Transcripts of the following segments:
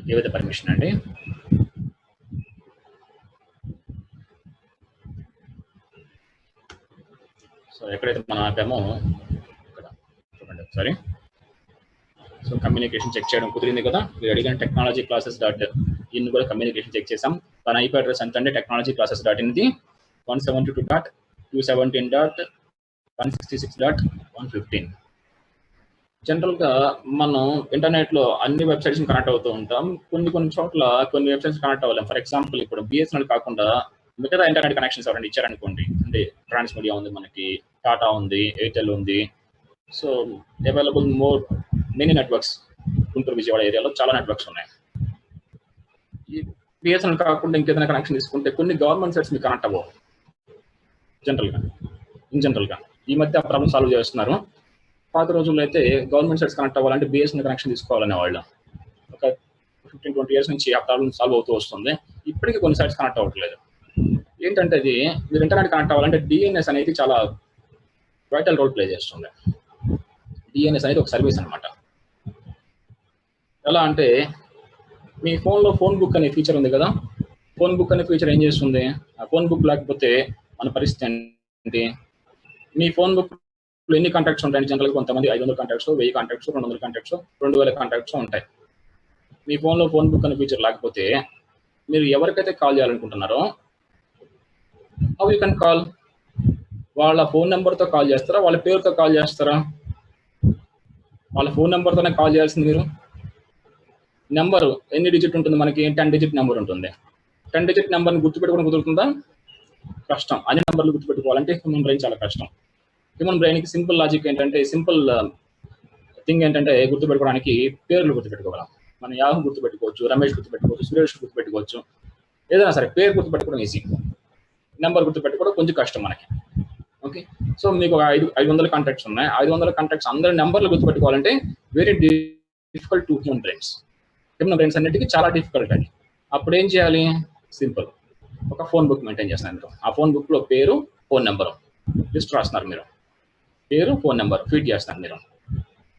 Give the permission అండి. So ఎక్కడైతే మనం ఆపామో ఇక్కడ చూడండి ఒకసారి. సో కమ్యూనికేషన్ చెక్ చేయడం కుదిరింది కదా. మీరు అడిగిన టెక్నాలజీ క్లాసెస్ డాట్ ఇన్ కూడా కమ్యూనికేషన్ చెక్ చేసాం. తన ఐపీ అడ్రస్ ఎంత అంటే టెక్నాలజీ క్లాసెస్ డాట్ ఇన్ది 172.217.166.115. జనరల్గా మనం ఇంటర్నెట్లో అన్ని వెబ్సైట్స్ కనెక్ట్ అవుతూ ఉంటాం. కొన్ని చోట్ల కొన్ని వెబ్సైట్స్ కనెక్ట్ అవ్వలేం. ఫర్ ఎగ్జాంపుల్ ఇప్పుడు బిఎస్ఎన్ఎల్ కాకుండా మిగతా ఇంటర్నెట్ కనెక్షన్స్ ఎవరైనా ఇచ్చారనుకోండి, అంటే ట్రాన్స్మీడియా ఉంది, మనకి టాటా ఉంది, ఎయిర్టెల్ ఉంది. So available many networks Guntur Vijayawada ఏరియాలో చాలా నెట్వర్క్స్ ఉన్నాయి. ఈ బిఎస్ఎన్ఎల్ కాకుండా ఇంకేదైనా కనెక్షన్ తీసుకుంటే కొన్ని గవర్నమెంట్ సైట్స్ మీకు కనెక్ట్ అవ్వవు జనరల్గా. ఈ మధ్య ప్రాబ్లమ్ సాల్వ్ చేస్తున్నారు. పాత రోజుల్లో అయితే గవర్నమెంట్ సైట్స్ కనెక్ట్ అవ్వాలంటే బిఎస్ఎన్ఎల్ కనెక్షన్ తీసుకోవాలనే వాళ్ళు. ఒక 15-20 ఇయర్స్ నుంచి ఆ ప్రాబ్లమ్ సాల్వ్ అవుతూ వస్తుంది. ఇప్పటికీ కొన్ని సైట్స్ కనెక్ట్ అవ్వట్లేదు. ఏంటంటే అది మీరు ఇంటర్నెట్ కనెక్ట్ అవ్వాలంటే డిఎన్ఎస్ అనేది చాలా వైటల్ రోల్ ప్లే చేస్తుంది. డిఎన్ఎస్ అనేది ఒక సర్వీస్ అనమాట. ఎలా అంటే మీ ఫోన్లో ఫోన్ బుక్ అనే ఫీచర్ ఉంది కదా. ఫోన్ బుక్ అనే ఫీచర్ ఏం చేస్తుంది? ఆ ఫోన్ బుక్ లేకపోతే మన పరిస్థితి ఏంటి? మీ ఫోన్ బుక్ ఎన్ని కాంటాక్ట్స్ ఉంటాయి? జనరల్గా కొంతమంది 500 కాంటాక్ట్స్, 1000 కాంటాక్ట్స్, 200 కాంటాక్ట్స్, 2000 కాంటాక్ట్స్ ఉంటాయి. మీ ఫోన్లో ఫోన్ బుక్ అనే ఫీచర్ లేకపోతే మీరు ఎవరికైతే కాల్ చేయాలనుకుంటున్నారో హౌ యూ కెన్ కాల్? వాళ్ళ ఫోన్ నెంబర్తో కాల్ చేస్తారా, వాళ్ళ పేరుతో కాల్ చేస్తారా? వాళ్ళ ఫోన్ నెంబర్తోనే కాల్ చేయాల్సింది మీరు. నెంబరు ఎన్ని డిజిట్ ఉంటుంది? మనకి 10 డిజిట్ నెంబర్ ఉంటుంది. 10 డిజిట్ నెంబర్ని గుర్తుపెట్టుకోవడం కుదురుతుందా? కష్టం. అన్ని నెంబర్లు గుర్తుపెట్టుకోవాలంటే హ్యూమన్ బ్రెయిన్ చాలా కష్టం. హ్యూమన్ బ్రెయిన్కి సింపుల్ లాజిక్ ఏంటంటే, సింపుల్ థింగ్ ఏంటంటే గుర్తుపెట్టుకోవడానికి పేర్లు గుర్తుపెట్టుకోగలం. మనం యాహూ గుర్తుపెట్టుకోవచ్చు, రమేష్ గుర్తుపెట్టుకోవచ్చు, సురేష్ గుర్తుపెట్టుకోవచ్చు, ఏదైనా సరే పేరు గుర్తుపెట్టుకోవడం ఈజీ. నెంబర్ గుర్తుపెట్టుకోవడం కొంచెం కష్టం మనకి. ఓకే, సో మీకు 500 కాంటాక్ట్స్ ఉన్నాయి. 500 కాంటాక్ట్స్ అందరి నెంబర్లు గుర్తుపెట్టుకోవాలంటే very difficult to human brains. Human brains అన్నిటికీ చాలా డిఫికల్ట్ అది. అప్పుడు ఏం చేయాలి? సింపుల్, ఒక ఫోన్ బుక్ మెయింటైన్ చేస్తున్నారు. ఆ ఫోన్ బుక్లో పేరు, ఫోన్ నెంబరు లిస్ట్ రాస్తున్నారు. మీరు పేరు, ఫోన్ నెంబర్ ఫీడ్ చేస్తున్నారు.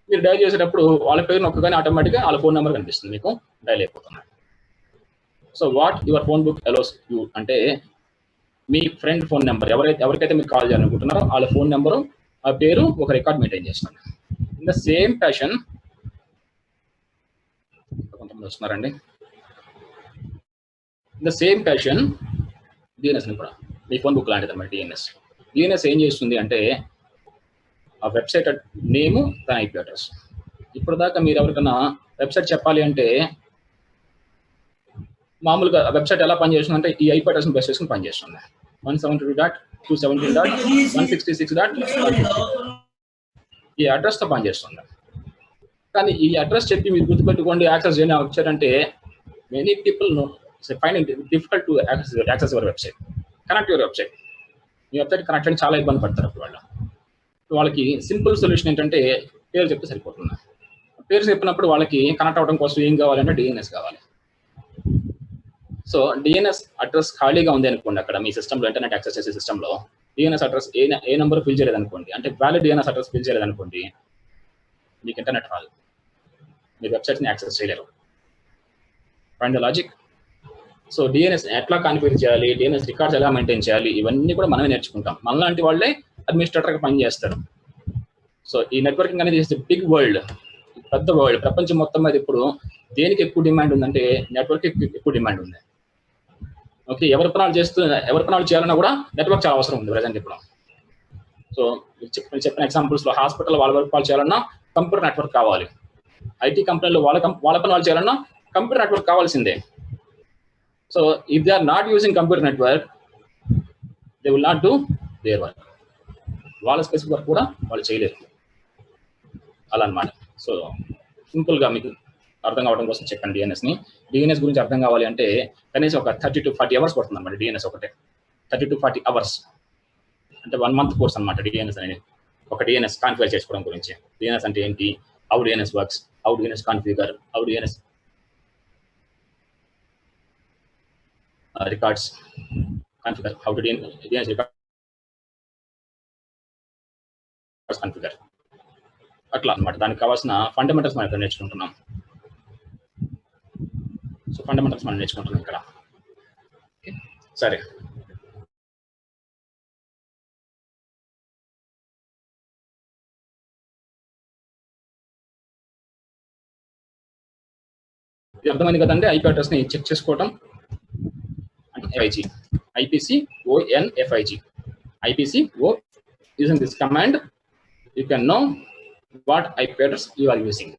మీరు డైల్ చేసేటప్పుడు వాళ్ళ పేరు నొక్కగానే ఆటోమేటిక్గా వాళ్ళ ఫోన్ నెంబర్ కనిపిస్తుంది, మీకు డైల్ అయిపోతున్నాయి. So what your phone book allows you అంటే మీ ఫ్రెండ్ ఫోన్ నెంబర్ ఎవరికైతే మీరు కాల్ చేయాలనుకుంటున్నారో వాళ్ళ ఫోన్ నెంబరు, ఆ పేరు ఒక రికార్డ్ మెయింటైన్ చేస్తాను. ఇన్ ద సేమ్ ప్యాషన్ కొంతమంది వస్తున్నారండి. ఇన్ ద సేమ్ ప్యాషన్ డిఎన్ఎస్ని కూడా మీ ఫోన్ బుక్ లాంటిది అన్నమాట. డిఎన్ఎస్ ఏం చేస్తుంది అంటే ఆ వెబ్సైట్ నేము, తన ఐపీ అడ్రస్. ఇప్పుడు దాకా మీరు ఎవరికైనా వెబ్సైట్ చెప్పాలి అంటే మామూలుగా వెబ్సైట్ ఎలా పనిచేస్తుంది అంటే ఈ ఐపీ అడ్రస్ని బేస్ చేసుకుని పనిచేస్తుంది. 172.217.166.150 ఈ అడ్రస్తో పనిచేస్తుంది. కానీ ఈ అడ్రస్ చెప్పి మీరు గుర్తుపెట్టుకోండి, యాక్సెస్ చేయని వచ్చారంటే many people find it difficult to access your website, connect your website. Me website connect చేయడానికి చాలా ఇబ్బంది పడతారు అప్పుడు వాళ్ళు. వాళ్ళకి సింపుల్ సొల్యూషన్ ఏంటంటే పేరు చెప్తే సరిపోతుంది. పేరు చెప్పినప్పుడు వాళ్ళకి కనెక్ట్ అవ్వడం కోసం ఏం కావాలంటే డిఎన్ఎస్ కావాలి. సో డిఎన్ఎస్ అడ్రస్ ఖాళీగా ఉంది అనుకోండి, అక్కడ మీ సిస్టంలో ఇంటర్నెట్ యాక్సెస్ చేసే సిస్టంలో డిఎన్ఎస్ అడ్రస్ ఏ నెంబర్ ఫిల్ చేయలేదు అనుకోండి, అంటే వ్యాలిడ్ డిఎన్ఎస్ అడ్రస్ ఫిల్ చేయలేదు అనుకోండి, మీకు ఇంటర్నెట్ రాదు, మీరు వెబ్సైట్ని యాక్సెస్ చేయలేరు. Find the logic. So DNS ఎట్లా కాన్ఫిగర్ చేయాలి, డిఎన్ఎస్ రికార్డ్స్ ఎలా మెయింటైన్ చేయాలి, ఇవన్నీ కూడా మనమే నేర్చుకుంటాం. మనలాంటి వాళ్ళే అడ్మినిస్ట్రేటర్గా పనిచేస్తారు. సో ఈ నెట్వర్కింగ్ అనేది ఇస్ బిగ్ వరల్డ్, పెద్ద వరల్డ్. ప్రపంచం మొత్తం మీద ఇప్పుడు దేనికి ఎక్కువ డిమాండ్ ఉందంటే నెట్వర్క్ ఎక్కువ డిమాండ్ ఉంది. ఓకే, ఎవరి పనాలు చేయాలన్నా కూడా నెట్వర్క్ చాలా అవసరం ఉంది ప్రజెంట్ ఇప్పుడు. సో చెప్పిన ఎగ్జాంపుల్స్లో హాస్పిటల్ వాళ్ళ వర్క్ వాళ్ళు చేయాలన్నా కంప్యూటర్ నెట్వర్క్ కావాలి. ఐటీ కంపెనీలో వాళ్ళ పని వాళ్ళు చేయాలన్నా కంప్యూటర్ నెట్వర్క్ కావాల్సిందే. So if they are not using computer network they will not do their work. వాళ్ళ స్పెసిఫిక్ వర్క్ కూడా వాళ్ళు చేయలేరు అలా అన్నమాట. సో సింపుల్గా మీకు అర్థం కావడం కోసం చెప్పండి డిఎన్ఎస్ని. డిఎన్ఎస్ గురించి అర్థం కావాలి అంటే కనీసం ఒక 30 to 40 అవర్స్ పడుతుంది అనమాట. డిఎన్ఎస్ ఒకటే 30 to 40 అవర్స్ అంటే 1 month కోర్స్ అనమాట డిఎన్ఎస్ అనేది. ఒక డిఎన్ఎస్ కాన్ఫిగర్ చేసుకోవడం గురించి. డిఎన్ఎస్ అంటే ఏంటి, how DNS works, how DNS configure, how DNS records configure, how to DNS records configure, అట్లా అనమాట. దానికి కావాల్సిన ఫండమెంటల్స్ మనం ఇక్కడ నేర్చుకుంటున్నాం. సో ఫండమెంటల్స్ మనం నేర్చుకుంటున్నాం ఇక్కడ. సరే, ఇది అర్థమైంది కదండి. ఐపీ అడ్రస్ ని చెక్ చేసుకోవటం IPCONFIG. IPCO using this command you can know what IP address you are using.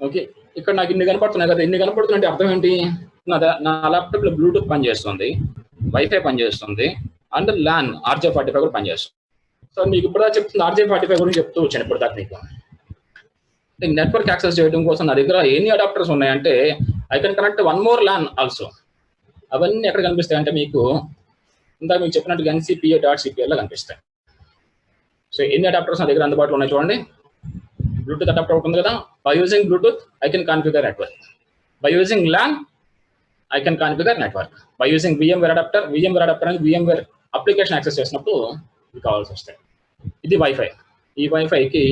Okay, ఇక్కడ నాకు ఇన్ని కనపడుతున్నాయి కదా. ఇన్ని కనపడుతున్నాయంటే అర్థం ఏంటి? నా ల్యాప్టాప్ లో బ్లూటూత్ పనిచేస్తుంది, వైఫై పనిచేస్తుంది, అండ్ LAN RJ45 కూడా పనిచేస్తుంది. సో మీకు ఇప్పుడు చెప్తుంది RJ45 గురించి చెప్తూ వచ్చాను ఇప్పుడు దాకా మీకు. నెట్వర్క్ యాక్సెస్ చేయడం కోసం నా దగ్గర ఎన్ని అడాప్టర్స్ ఉన్నాయంటే I can connect one more LAN also. అవన్నీ ఎక్కడ కనిపిస్తాయి అంటే మీకు ఇందాక మీకు చెప్పినట్టుగా NCPA.cpl లో కనిపిస్తాయి. సో ఎన్ని అడాప్టర్స్ నా దగ్గర అందుబాటులో ఉన్నాయి చూడండి. బ్లూటూత్ అడాప్టర్ ఒకటి ఉంది కదా. By using Bluetooth I can configure network. By using LAN I can configure network. By using VMware adapter అనేది VMware అప్లికేషన్ యాక్సెస్ చేసినప్పుడు ఇది కావాల్సి వస్తాయి. ఇది వైఫై. ఈ వైఫైకి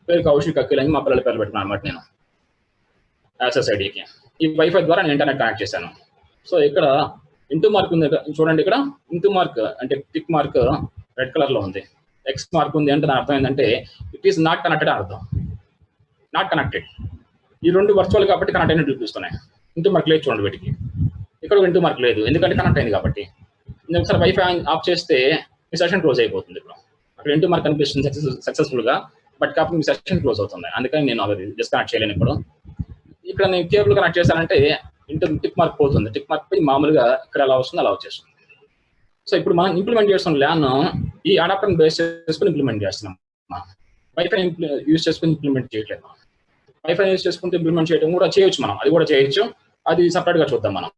పేరు కౌశిక్ అఖిల్ అని మా పిల్లల పేర్లు పెట్టినాను అనమాట నేను యాక్సెస్ ఐడికి. ఈ వైఫై ద్వారా నేను ఇంటర్నెట్ కనెక్ట్ చేశాను. సో ఇక్కడ ఇంటూ మార్క్ ఉంది చూడండి. ఇక్కడ ఇంటూ మార్క్ అంటే టిక్ మార్క్ రెడ్ కలర్ లో ఉంది. ఎక్స్ మార్క్ ఉంది అంటే దాని అర్థం ఏంటంటే ఇట్ ఈస్ నాట్ కనెక్టెడ్ అర్థం. Not connected. ఈ రెండు వర్చువల్ కాబట్టి కనెక్ట్ అయినట్టు చూపిస్తున్నాయి. ఇంటూ మార్క్ లేదు చూడండి వీటికి. ఇక్కడ ఇంటూ మార్క్ లేదు ఎందుకంటే కనెక్ట్ అయింది కాబట్టి. నేను ఒకసారి వైఫై ఆఫ్ చేస్తే మీ సెషన్ క్లోజ్ అయిపోతుంది. ఇప్పుడు అక్కడ ఇంటూ మార్క్ కనిపిస్తుంది సక్సెస్ఫుల్ గా, బట్ కాబట్టి మీ సెషన్ క్లోజ్ అవుతుంది. అందుకని నేను అది డిస్కనెక్ట్ చేయలేను. ఇప్పుడు ఇక్కడ నేను కేబుల్ కనెక్ట్ చేశానంటే టిక్ మార్క్ పోతుంది. టిక్ మార్క్ పోయి మామూలుగా ఇక్కడ ఎలా వస్తుంది అలా వచ్చేస్తుంది. సో ఇప్పుడు మనం ఇంప్లిమెంట్ చేస్తున్న LAN ఈ అడాప్టర్ బేస్ చేసుకుని ఇంప్లిమెంట్ చేస్తున్నాం. వైఫై యూజ్ చేసుకుని ఇంప్లిమెంట్ చేయట్లేదు. వైఫై యూజ్ చేసుకుంటే ఇంప్లిమెంట్ చేయడం కూడా చేయొచ్చు మనం. అది కూడా చేయొచ్చు. అది సపరేట్ గా చూద్దాం మనం.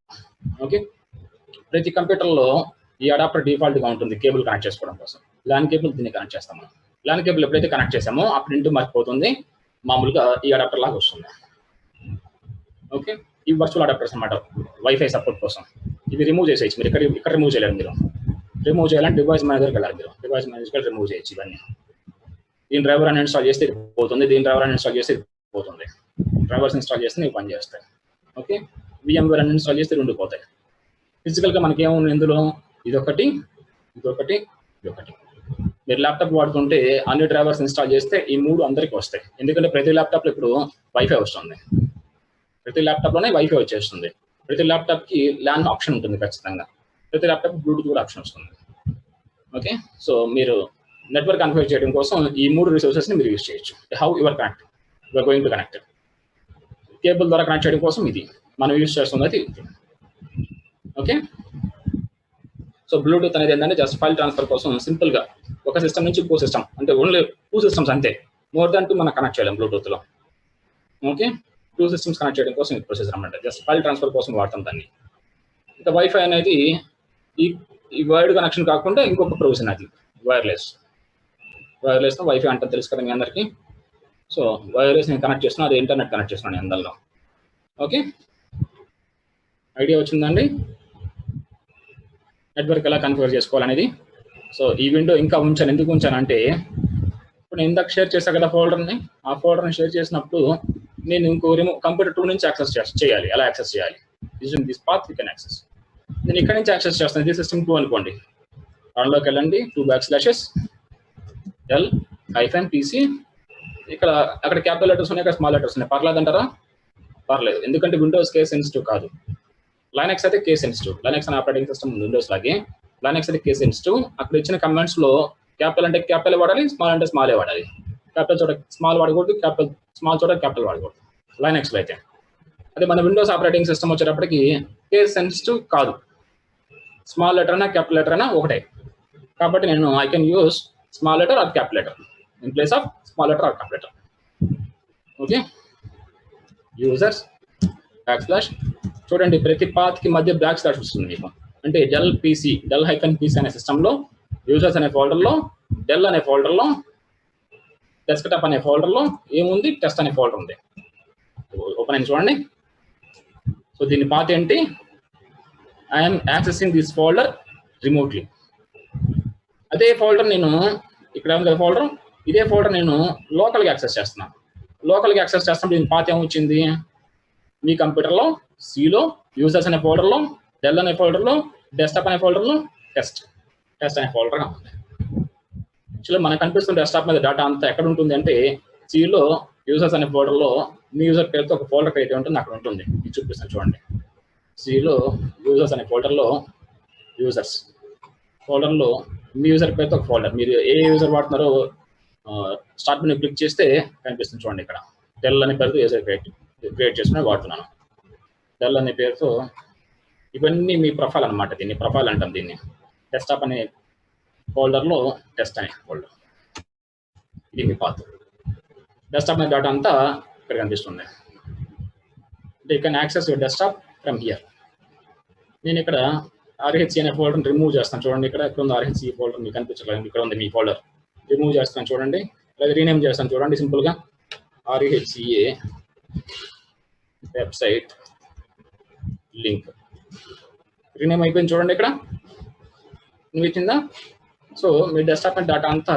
ఓకే, ప్రతి కంప్యూటర్లో ఈ అడాప్టర్ డిఫాల్ట్ గా ఉంటుంది కేబుల్ కనెక్ట్ చేసుకోవడం కోసం. LAN కేబుల్ దీన్ని కనెక్ట్ చేస్తాం మనం. LAN కేబుల్ ఎప్పుడైతే కనెక్ట్ చేసామో అప్పుడు ఇంటూ మార్క్ పోతుంది. మామూలుగా ఈ అడాప్టర్ లాగా వస్తుంది. ఓకే, ఈ వర్చువల్ అడాప్టర్స్ అనమాట వైఫై సపోర్ట్ కోసం. ఇవి రిమూవ్ చేసేయచ్చు మీరు. ఇక్కడ రిమూవ్ చేయలేరు మీరు. రిమూవ్ చేయాలంటే డివైస్ మేనేజర్కి వెళ్ళాలి మీరు. డివైస్ మేనేజర్కి రిమూవ్ చేయొచ్చు ఇవన్నీ. దీని డ్రైవర్ అని ఇన్స్టాల్ చేస్తే పోతుంది. దీని డ్రైవర్ అని ఇన్స్టాల్ చేస్తే పోతుంది. డ్రైవర్స్ ఇన్స్టాల్ చేస్తే ఇవి పని చేస్తాయి. ఓకే, VMware అని ఇన్స్టాల్ చేస్తే రెండు పోతాయి. ఫిజికల్గా మనకి ఏముంది ఇందులో ఇదొకటి, ఇదొకటి, ఇదొకటి. మీరు ల్యాప్టాప్ వాడుతుంటే అన్ని డ్రైవర్స్ ఇన్స్టాల్ చేస్తే ఈ మూడు అందరికీ వస్తాయి. ఎందుకంటే ప్రతి ల్యాప్టాప్లో ఇప్పుడు వైఫై వస్తుంది. ప్రతి ల్యాప్టాప్లోనే వైఫై వచ్చేస్తుంది. ప్రతి ల్యాప్టాప్కి LAN ఆప్షన్ ఉంటుంది ఖచ్చితంగా. ప్రతి ల్యాప్టాప్ బ్లూటూత్ కూడా ఆప్షన్ వస్తుంది. ఓకే, సో మీరు నెట్వర్క్ కన్ఫిగర్ చేయడం కోసం ఈ మూడు రిసోర్సెస్ని మీరు యూజ్ చేయొచ్చు. How your connect your going to connect. Cable ద్వారా కనెక్ట్ చేయడం కోసం ఇది మనం యూజ్ చేస్తున్నది. ఓకే, సో బ్లూటూత్ అనేది ఏంటంటే జస్ట్ ఫైల్ ట్రాన్స్ఫర్ కోసం సింపుల్గా ఒక సిస్టమ్ నుంచి ఇంకో సిస్టమ్, అంటే ఓన్లీ 2 systems అంతే. మోర్ దాన్ 2 మనం కనెక్ట్ చేయలేం బ్లూటూత్లో. ఓకే, 2 systems కనెక్ట్ చేయడం కోసం ఈ ప్రొసెసర్ అనమాట. జస్ట్ ఫైల్ ట్రాన్స్ఫర్ కోసం వాడతాం దాన్ని. ఇంకా వైఫై అనేది ఈ వైర్డ్ కనెక్షన్ కాకుండా ఇంకొక ప్రొవిజన్ అది వైర్లెస్తో వైఫై అంటే తెలుసు కదా మీ అందరికీ. సో వైర్లెస్ నేను కనెక్ట్ చేస్తున్నాను, అది ఇంటర్నెట్ కనెక్ట్ చేస్తున్నాను అందులో. ఓకే, ఐడియా వచ్చిందండి నెట్వర్క్ ఎలా కన్ఫిగర్ చేసుకోవాలనేది. సో ఈ విండో ఇంకా ఉంచాను. ఎందుకు ఉంచానంటే ఇప్పుడు నేను ఇందాక షేర్ చేశాను కదా ఫోల్డర్ని. ఆ ఫోల్డర్ని షేర్ చేసినప్పుడు నేను ఇంకో కంప్యూటర్ 2 నుంచి యాక్సెస్ చేయాలి. ఎలా యాక్సెస్ చేయాలి? Using this path you can access. నేను ఇక్కడ నుంచి యాక్సెస్ చేస్తాను. ఇది సిస్టమ్ 2 అనుకోండి. దానిలోకి వెళ్ళండి. 2/L-PC. ఇక్కడ అక్కడ క్యాపిటల్ లెటర్స్ ఉన్నాయి, ఇక్కడ స్మాల్ లెటర్స్ ఉన్నాయి. పర్లేదు అంటారా? పర్లేదు, ఎందుకంటే విండోస్ కేస్ సెన్సిటివ్ కాదు. లైనక్స్ అయితే కేస్ సెన్సిటివ్. లైనక్స్ అనే ఆపరేటింగ్ సిస్టమ్ విండోస్ లాగే లైనక్స్ అయితే కేస్ సెన్సిటివ్. అక్కడ ఇచ్చిన కమాండ్స్ లో క్యాపిటల్ అంటే క్యాపిటల్ వాడాలి, స్మాల్ అంటే స్మాలే వాడాలి. క్యాపిటల్ చోట స్మాల్ వాడకూడదు, క్యాపిటల్ స్మాల్ చోట క్యాపిటల్ వాడకూడదు లైనక్స్ లో అయితే. అదే మన విండోస్ ఆపరేటింగ్ సిస్టమ్ వచ్చేటప్పటికి కేస్ సెన్సిటివ్ కాదు. స్మాల్ లెటర్ అయినా క్యాపిటల్ లెటర్ అయినా ఒకటే. కాబట్టి నేను I can use small letter or capital letter in place of small letter or capital letter. Okay, users back/. చూడండి ప్రతి పాత్ కి మధ్య బ్యాక్ స్లాష్ వస్తుంది మీకు. అంటే డెల్ -PC అనే సిస్టంలో యూజర్స్ అనే ఫోల్డర్లో, డెల్ అనే ఫోల్డర్లో, డెస్క్టాప్ అనే ఫోల్డర్లో ఏముంది? టెస్ట్ అనే ఫోల్డర్ ఉంది. ఓపెన్ అయింది చూడండి. సో దీని పాత్ ఏంటి? I'm accessing this folder remotely. అదే ఫోల్డర్ నేను ఇక్కడ ఉంది కదా ఫోల్డర్, ఇదే ఫోల్డర్ నేను లోకల్గా యాక్సెస్ చేస్తున్నాను. లోకల్గా యాక్సెస్ చేస్తున్నప్పుడు దీని పాత్ ఏమొచ్చింది? మీ కంప్యూటర్లో సిలో యూజర్స్ అనే ఫోల్డర్లో, డెల్ అనే ఫోల్డర్లో, డెస్క్టాప్ అనే ఫోల్డర్లో టెస్ట్ అనే ఫోల్డర్గా ఉంది. యాక్చువల్లీ మనకు కనిపిస్తున్న డెస్క్టాప్ మీద డేటా అంతా ఎక్కడ ఉంటుంది అంటే సిలో యూజర్స్ అనే ఫోల్డర్లో మీ యూజర్ పేరుతో ఒక ఫోల్డర్ క్రియేట్ ఉంటుంది, అక్కడ ఉంటుంది. ఇది చూపిస్తాను చూడండి. సిలో యూజర్స్ అనే ఫోల్డర్లో యూజర్స్ ఫోల్డర్లో మీ యూజర్ పేరుతో ఒక ఫోల్డర్, మీరు ఏ యూజర్ వాడుతున్నారో స్టార్ట్ మెనూ క్లిక్ చేస్తే కనిపిస్తుంది చూడండి. ఇక్కడ డెల్ అనే పేరుతో యూజర్ క్రియేట్ చేసుకుని వాడుతున్నాను. డెల్ అనే పేరుతో ఇవన్నీ మీ ప్రొఫైల్ అనమాట. దీన్ని ప్రొఫైల్ అంటాం. దీన్ని డెస్క్టాప్ అనే ఫోల్డర్లో టెస్ట్ అనే ఫోల్డర్, ఇది మీ పాత్. డెస్క్టాప్ అనే డేటా అంతా ఇక్కడ కనిపిస్తుంది. You can access your desktop from here. నేను ఇక్కడ ఆర్హెచ్సి అనే ఫోల్డర్ని రిమూవ్ చేస్తాను చూడండి. ఇక్కడ ఉంది ఆర్హెచ్సి ఫోల్డర్, మీకు కనిపించలేదు. ఇక్కడ ఉంది మీ ఫోల్డర్. రిమూవ్ చేస్తాను చూడండి, లేదా రీనేమ్ చేస్తాను చూడండి. సింపుల్గా ఆర్హెచ్సిఏ వెబ్సైట్ లింక్ రీనేమ్ అయిపోయింది చూడండి. ఇక్కడ ఇచ్చిందా? సో మీ డెస్క్టాప్ డేటా అంతా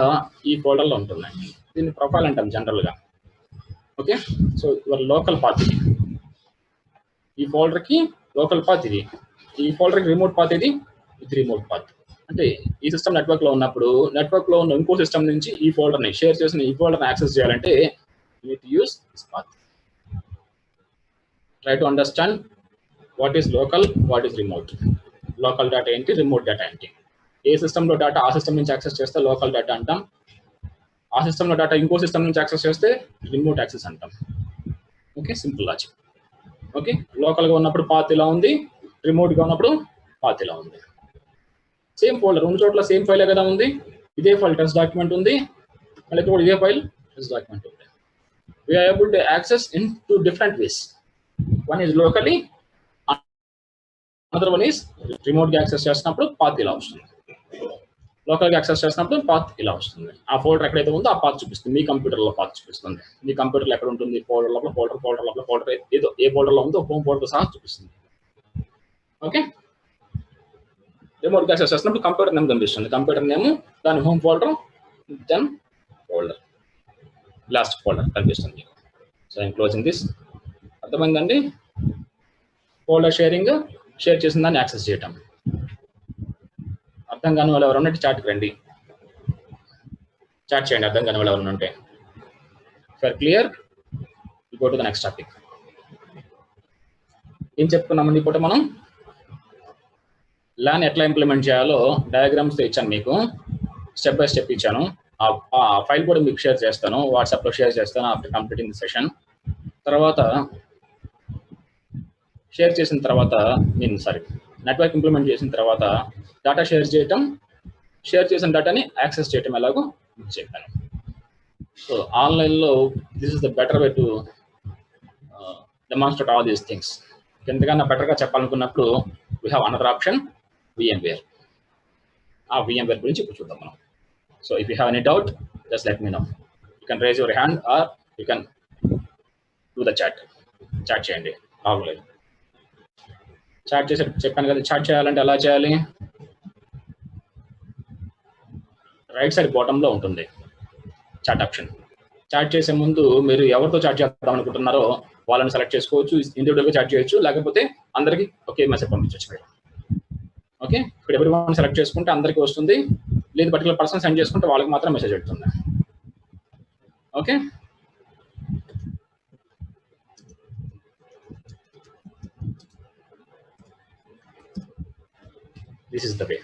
ఈ ఫోల్డర్లో ఉంటుంది. దీన్ని ప్రొఫైల్ అంటాం జనరల్గా. Okay, so your local path ఇది. ఈ ఫోల్డర్కి లోకల్ పాత్ ఇది, ఈ ఫోల్డర్కి రిమోట్ పాత్ ఇది రిమోట్ పాత్. అంటే ఈ సిస్టమ్ నెట్వర్క్లో ఉన్నప్పుడు నెట్వర్క్లో ఉన్న ఇంకో సిస్టమ్ నుంచి ఈ ఫోల్డర్ని షేర్ చేసిన ఈ ఫోల్డర్ని యాక్సెస్ చేయాలంటే you need to use this path. Try to understand what is local, what is remote. Local data ఏంటి, రిమోట్ డేటా ఏంటి. ఏ సిస్టంలో డేటా ఆ సిస్టమ్ నుంచి యాక్సెస్ చేస్తే లోకల్ డేటా అంటాం. ఆ సిస్టంలో డేటా ఇంకో సిస్టమ్ నుంచి యాక్సెస్ చేస్తే రిమోట్ యాక్సెస్ అంటాం. Okay, simple logic. ఓకే, లోకల్గా ఉన్నప్పుడు పాత్ ఇలా ఉంది, రిమోట్గా ఉన్నప్పుడు పాత్ ఇలా ఉంది. సేమ్ ఫోల్డర్, రెండు చోట్ల సేమ్ ఫైలే కదా ఉంది. ఇదే ఫైల్ టెస్ట్ డాక్యుమెంట్ ఉంది, మళ్ళీ కూడా ఇదే ఫైల్ టెస్ట్ డాక్యుమెంట్ ఉంది. We are able to access in 2 different ways. One is locally, another one is రిమోట్గా యాక్సెస్ చేసినప్పుడు పాత్ ఇలా వస్తుంది, లోకల్గా యాక్సెస్ చేసినప్పుడు పాత్ ఇలా వస్తుంది. ఆ ఫోల్డర్ ఎక్కడైతే ఉందో ఆ పాత్ చూపిస్తుంది, మీ కంప్యూటర్లో పాత్ చూపిస్తుంది. మీ కంప్యూటర్లో ఎక్కడ ఉంటుంది, ఫోల్డర్ లోపల ఫోల్డర్ ఏదో ఏ ఫోల్డర్లో ఉందో హోమ్ ఫోల్డర్ సహా చూపిస్తుంది. ఓకే, రిమోట్గా యాక్సెస్ చేసినప్పుడు కంప్యూటర్ నేమ్ కనిపిస్తుంది, కంప్యూటర్ నేమ్, దాని home folder, then folder, last folder కనిపిస్తుంది. So I'm closing this. అర్థమైందండి? ఫోల్డర్ షేర్ చేసిన దాన్ని యాక్సెస్ చేయటం. అర్థం కాని వాళ్ళు ఎవరు ఉన్నట్టు చాట్కి రండి, చాట్ చేయండి అర్థం కాని వాళ్ళు ఎవరు ఉంటే. For clear, go to the next topic. ఏం చెప్పుకున్నామండి ఇప్పుడు మనం? లాన్ ఎట్లా ఇంప్లిమెంట్ చేయాలో డయాగ్రామ్స్ ఇచ్చాను మీకు, స్టెప్ బై స్టెప్ ఇచ్చాను. ఆ ఫైల్ కూడా మీకు షేర్ చేస్తాను, వాట్సాప్లో షేర్ చేస్తాను ఆఫ్టర్ కంప్లీటింగ్ ది సెషన్. తర్వాత షేర్ చేసిన తర్వాత నెట్వర్క్ ఇంప్లిమెంట్ చేసిన తర్వాత డేటా షేర్ చేయటం, షేర్ చేసిన డేటాని యాక్సెస్ చేయటం ఎలాగో చెప్పాను. సో ఆన్లైన్లో this is the better way to demonstrate all these things. ఎంతకన్నా బెటర్గా చెప్పాలనుకున్నప్పుడు we have another option, VMware. ఆ VMware గురించి ఇప్పుడు చూద్దాం మనం. So if you have any doubt just let me know. You can raise your hand or you can do the chat చేయండి. రావలేదు చాట్ చేసి చెప్పాను కదా, చాట్ చేయాలంటే ఎలా చేయాలి? రైట్ సైడ్ బాటంలో ఉంటుంది చాట్ ఆప్షన్. చాట్ చేసే ముందు మీరు ఎవరితో చాట్ చేద్దాం అనుకుంటున్నారో వాళ్ళని సెలెక్ట్ చేసుకోవచ్చు, ఇండివిజువల్గా చాట్ చేయొచ్చు, లేకపోతే అందరికీ ఒకే మెసేజ్ పంపించవచ్చు మీరు. ఓకే, ఇక్కడ ఎవరి వన్ సెలెక్ట్ చేసుకుంటే అందరికీ వస్తుంది, లేదు పర్టికులర్ పర్సన్ సెండ్ చేసుకుంటే వాళ్ళకి మాత్రం మెసేజ్ పెడుతుంది. Okay, this is the way.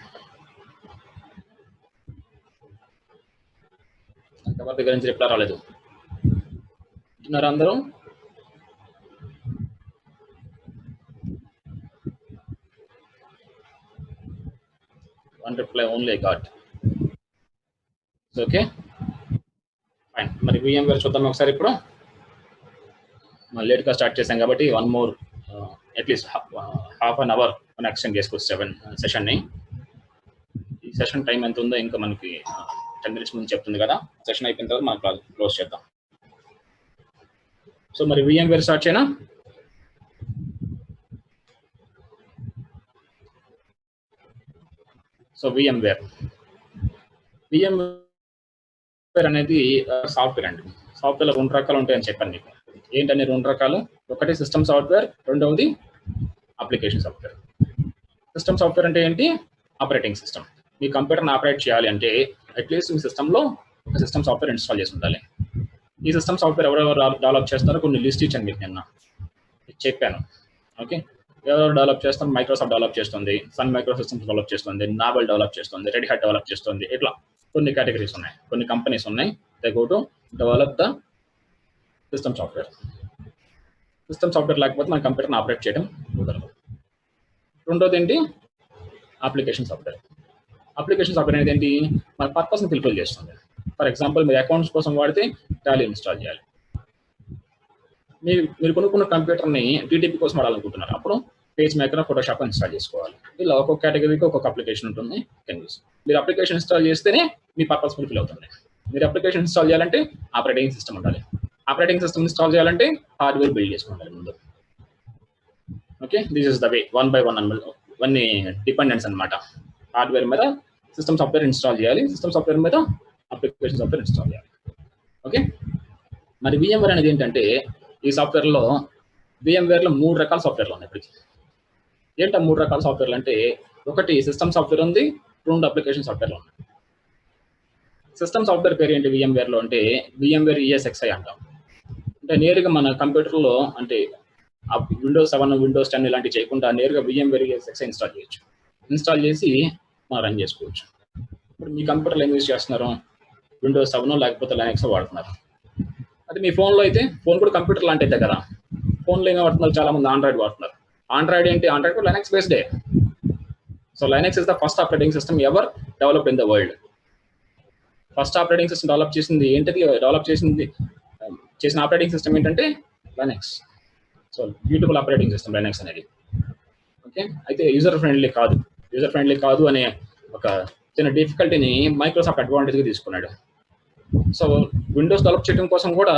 ఎవరి దగ్గర నుంచి రిప్లై రాలేదు అంటున్నారా అందరూ? One reply only I got. Okay fine. మరి VMware చూద్దాం ఒకసారి. ఇప్పుడు లేట్గా స్టార్ట్ చేసాం కాబట్టి one more at least half an hour మనం ఎక్స్టెండ్ చేసుకోవచ్చు సెషన్ని. ఈ సెషన్ టైం ఎంత ఉందో ఇంకా మనకి 10 minutes ముందు చెప్తుంది కదా. సెషన్ అయిపోయిన తర్వాత మనం క్లోజ్ చేద్దాం. సో మరి VMware స్టార్ట్ చేయనా? సో VMware అనేది సాఫ్ట్వేర్ అండి. సాఫ్ట్వేర్లో 2 రకాలు ఉంటాయని చెప్పాను మీకు. ఏంటనే 2 రకాలు? ఒకటి సిస్టమ్ సాఫ్ట్వేర్, రెండవది అప్లికేషన్ సాఫ్ట్వేర్. సిస్టమ్ సాఫ్ట్వేర్ అంటే ఏంటి? Operating system. మీ కంప్యూటర్ని ఆపరేట్ చేయాలి అంటే అట్లీస్ట్ మీ సిస్టంలో ఒక సిస్టమ్ సాఫ్ట్వేర్ ఇన్స్టాల్ చేసి ఉండాలి. ఈ సిస్టమ్ సాఫ్ట్వేర్ ఎవరెవరు డెవలప్ చేస్తారో కొన్ని లిస్ట్ ఇచ్చాను మీకు నిన్న చెప్పాను. ఓకే, ఎవరెవరు డెవలప్ చేస్తాం? మైక్రోసాఫ్ట్ డెవలప్ చేస్తుంది, సన్ మైక్రో సిస్టమ్స్ డెవలప్ చేస్తుంది, నావెల్ డెవలప్ చేస్తుంది, రెడ్ హ్యాట్ డెవలప్ చేస్తుంది. ఇట్లా కొన్ని కేటగిరీస్ ఉన్నాయి, కొన్ని కంపెనీస్ ఉన్నాయి. They go to develop the system software. System software లేకపోతే మన కంప్యూటర్ని ఆపరేట్ చేయడం కుదరదు. రెండోది ఏంటి? Application software. అప్లికేషన్ సాఫ్ట్వేర్ అనేది ఏంటి? మన పర్పస్ని ఫుల్ఫిల్ చేస్తుంది. ఫర్ ఎగ్జాంపుల్ మీరు అకౌంట్స్ కోసం వాడితే టాలీ ఇన్స్టాల్ చేయాలి. మీరు కొనుక్కున్న కంప్యూటర్ని టీటీపీ కోసం వాడాలనుకుంటున్నారు, అప్పుడు పేజ్ మేకర్, ఫోటోషాప్ ఇన్స్టాల్ చేసుకోవాలి. ఇలా ఒక్కొక్క కేటగిరీకి ఒక్కొక్క అప్లికేషన్ ఉంటుంది. మీరు అప్లికేషన్ ఇన్స్టాల్ చేస్తేనే మీ పర్పస్ ఫుల్ఫిల్ అవుతుంది. మీరు అప్లికేషన్ ఇన్స్టాల్ చేయాలంటే ఆపరేటింగ్ సిస్టమ్ ఉండాలి. ఆపరేటింగ్ సిస్టమ్ ఇన్స్టాల్ చేయాలంటే హార్డ్వేర్ బిల్డ్ చేసుకోవాలి ముందు. Okay, this is the way, 1 by 1 ఇవన్నీ డిపెండెన్స్ అనమాట. హార్డ్వేర్ మీద సిస్టమ్ సాఫ్ట్వేర్ ఇన్స్టాల్ చేయాలి, సిస్టమ్ సాఫ్ట్వేర్ మీద అప్లికేషన్ సాఫ్ట్వేర్ ఇన్స్టాల్ చేయాలి. ఓకే, మరి VMware అనేది ఏంటంటే ఈ సాఫ్ట్వేర్లో VMwareలో 3 రకాల సాఫ్ట్వేర్లు ఉన్నాయి ఇప్పటికి. ఏంటో 3 రకాల సాఫ్ట్వేర్లు అంటే, ఒకటి సిస్టమ్ సాఫ్ట్వేర్ ఉంది, 2 అప్లికేషన్ సాఫ్ట్వేర్లు ఉన్నాయి. సిస్టమ్ సాఫ్ట్వేర్ పేరు ఏంటి VMwareలో అంటే VMware ESXi అంటాం. అంటే నేరుగా మన కంప్యూటర్లో అంటే విండోస్ 7, విండోస్ 10 ఇలాంటివి చేయకుండా నేరుగా VMware ESXi ఇన్స్టాల్ చేయొచ్చు. ఇన్స్టాల్ చేసి మనం రన్ చేసుకోవచ్చు. ఇప్పుడు మీ కంప్యూటర్లో ఏం యూజ్ చేస్తున్నారు? విండోస్ 7 లేకపోతే లైనక్స్ వాడుతున్నారు. అది మీ ఫోన్లో అయితే, ఫోన్ కూడా కంప్యూటర్ లాంటిదే కదా. ఫోన్లో ఏమి వాడుతున్నారు? చాలా మంది ఆండ్రాయిడ్ వాడుతున్నారు. ఆండ్రాయిడ్ ఏంటి? ఆండ్రాయిడ్ కూడా లైనక్స్ బేస్డే. So Linux is the first operating system ever developed in the world. First operating system develop చేసింది ఏంటిది? చేసిన ఆపరేటింగ్ సిస్టమ్ ఏంటంటే Linux. So beautiful operating system Linux అనేది. ఓకే, అయితే యూజర్ ఫ్రెండ్లీ కాదు అనే ఒక చిన్న డిఫికల్టీని మైక్రోసాఫ్ట్ అడ్వాంటేజ్గా తీసుకున్నాడు. సో విండోస్ డెవలప్ చేయడం కోసం కూడా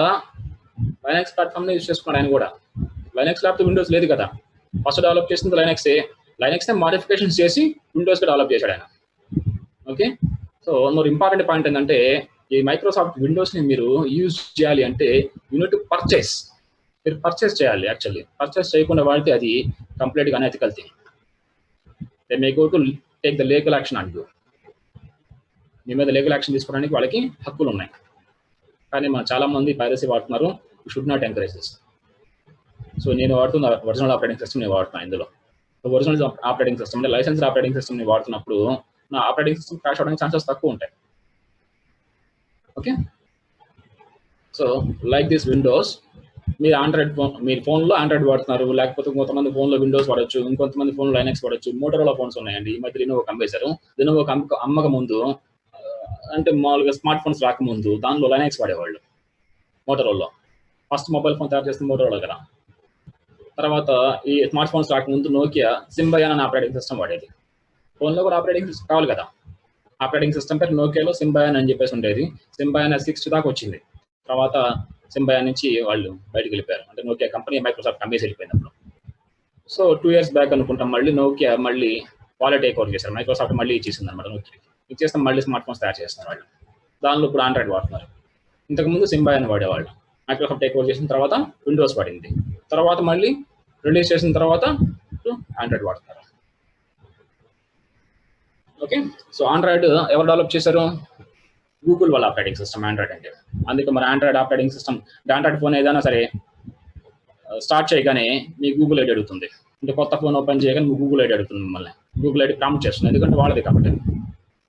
లైనక్స్ ప్లాట్ఫామ్ని యూజ్ చేసుకున్నాడు ఆయన కూడా. లైనక్స్ లేకపోతే విండోస్ లేదు కదా. ఫస్ట్ డెవలప్ చేసింది లైనక్స్నే మాడిఫికేషన్స్ చేసి విండోస్గా డెవలప్ చేశాడు ఆయన. Okay, so more important point ఏంటంటే ఈ మైక్రోసాఫ్ట్ విండోస్ని మీరు యూజ్ చేయాలి అంటే యూనిట్ పర్చేస్. మీరు పర్చేస్ చేయాలి. యాక్చువల్లీ పర్చేస్ చేయకుండా వాడితే అది కంప్లీట్గా unethical thing. They may go to take the legal action అంటూ. మీ మీద లీగల్ యాక్షన్ తీసుకోవడానికి వాళ్ళకి హక్కులు ఉన్నాయి. కానీ మన చాలా మంది పైరసీ వాడుతున్నారు. You should not encourage this. So నేను వాడుతున్న ఒరిజినల్ ఆపరేటింగ్ సిస్టమ్ నేను వాడుతున్నాను ఇందులో. సో ఒరిజినల్ ఆపరేటింగ్ సిస్టమ్ అంటే లైసెన్స్ ఆపరేటింగ్ సిస్టమ్ని వాడుతున్నప్పుడు నా ఆపరేటింగ్ సిస్టమ్ క్రాష్ అవడానికి ఛాన్సెస్ తక్కువ ఉంటాయి. Okay, so like this Windows, మీరు ఆండ్రాయిడ్ ఫోన్, మీరు ఫోన్లో ఆండ్రాయిడ్ వాడుతున్నారు, లేకపోతే కొంతమంది ఫోన్లో విండోస్ వాడచ్చు, ఇంకొంతమంది ఫోన్లో లైనక్స్ వాడచ్చు. మోటరోలా ఫోన్స్ ఉన్నాయండి. ఈ మధ్య లెనోవో అమ్మేశారు. లెనోవో అమ్మక ముందు అంటే మామూలుగా స్మార్ట్ ఫోన్స్ రాకముందు దానిలో లైనక్స్ వాడేవాళ్ళు. మోటరోలా ఫస్ట్ మొబైల్ ఫోన్ తయారు చేసిన మోటరోలా కదా. తర్వాత ఈ స్మార్ట్ ఫోన్స్ రాకముందు నోకియా సింబయాన్ అనే ఆపరేటింగ్ సిస్టమ్ వాడేది. ఫోన్లో కూడా ఆపరేటింగ్ సిస్టమ్ కావాలి కదా. ఆపరేటింగ్ సిస్టమ్ పేరు నోకియాలో సింబయాన్ అని చెప్పేసి ఉండేది. సింబయాన్ 6 దాకా వచ్చింది. తర్వాత సింబయాన్ నుంచి వాళ్ళు బయటకు వెళ్ళిపోయారు. అంటే నోకియా కంపెనీ మైక్రోసాఫ్ట్ అమ్మేసి వెళ్ళిపోయినప్పుడు. సో 2 years బ్యాక్ అనుకుంటాం మళ్ళీ నోకియా మళ్ళీ వాళ్ళే టేక్ ఓవర్ చేశారు. మైక్రోసాఫ్ట్ మళ్ళీ ఇచ్చేసింది అనమాట. నోకియా ఇచ్చేస్తే మళ్ళీ స్మార్ట్ ఫోన్స్ తయారు చేస్తున్నారు వాళ్ళు. దానిలో ఇప్పుడు ఆండ్రాయిడ్ వాడుతున్నారు. ఇంతకుముందు సింబయాన్ వాడేవాళ్ళు. మైక్రోసాఫ్ట్ టేక్ ఓవర్ చేసిన తర్వాత విండోస్ వాడింది. తర్వాత మళ్ళీ రిలీజ్ చేసిన తర్వాత ఆండ్రాయిడ్ వాడుతున్నారు. ఓకే, సో ఆండ్రాయిడ్ ఎవరు డెవలప్ చేశారు? గూగుల్ వాళ్ళ ఆపరేటింగ్ సిస్టమ్ ఆండ్రాయిడ్ అంటే. అందుకే మరి Android operating system Android phone ఏదైనా సరే స్టార్ట్ చేయగానే మీ గూగుల్ ఐడి అడుగుతుంది. అంటే కొత్త ఫోన్ ఓపెన్ చేయగానే మీ గూగుల్ ఐడి అడుగుతుంది మిమ్మల్ని. గూగుల్ ఐడి ప్రాంప్ట్ చేస్తుంది, ఎందుకంటే వాళ్ళది కాబట్టి.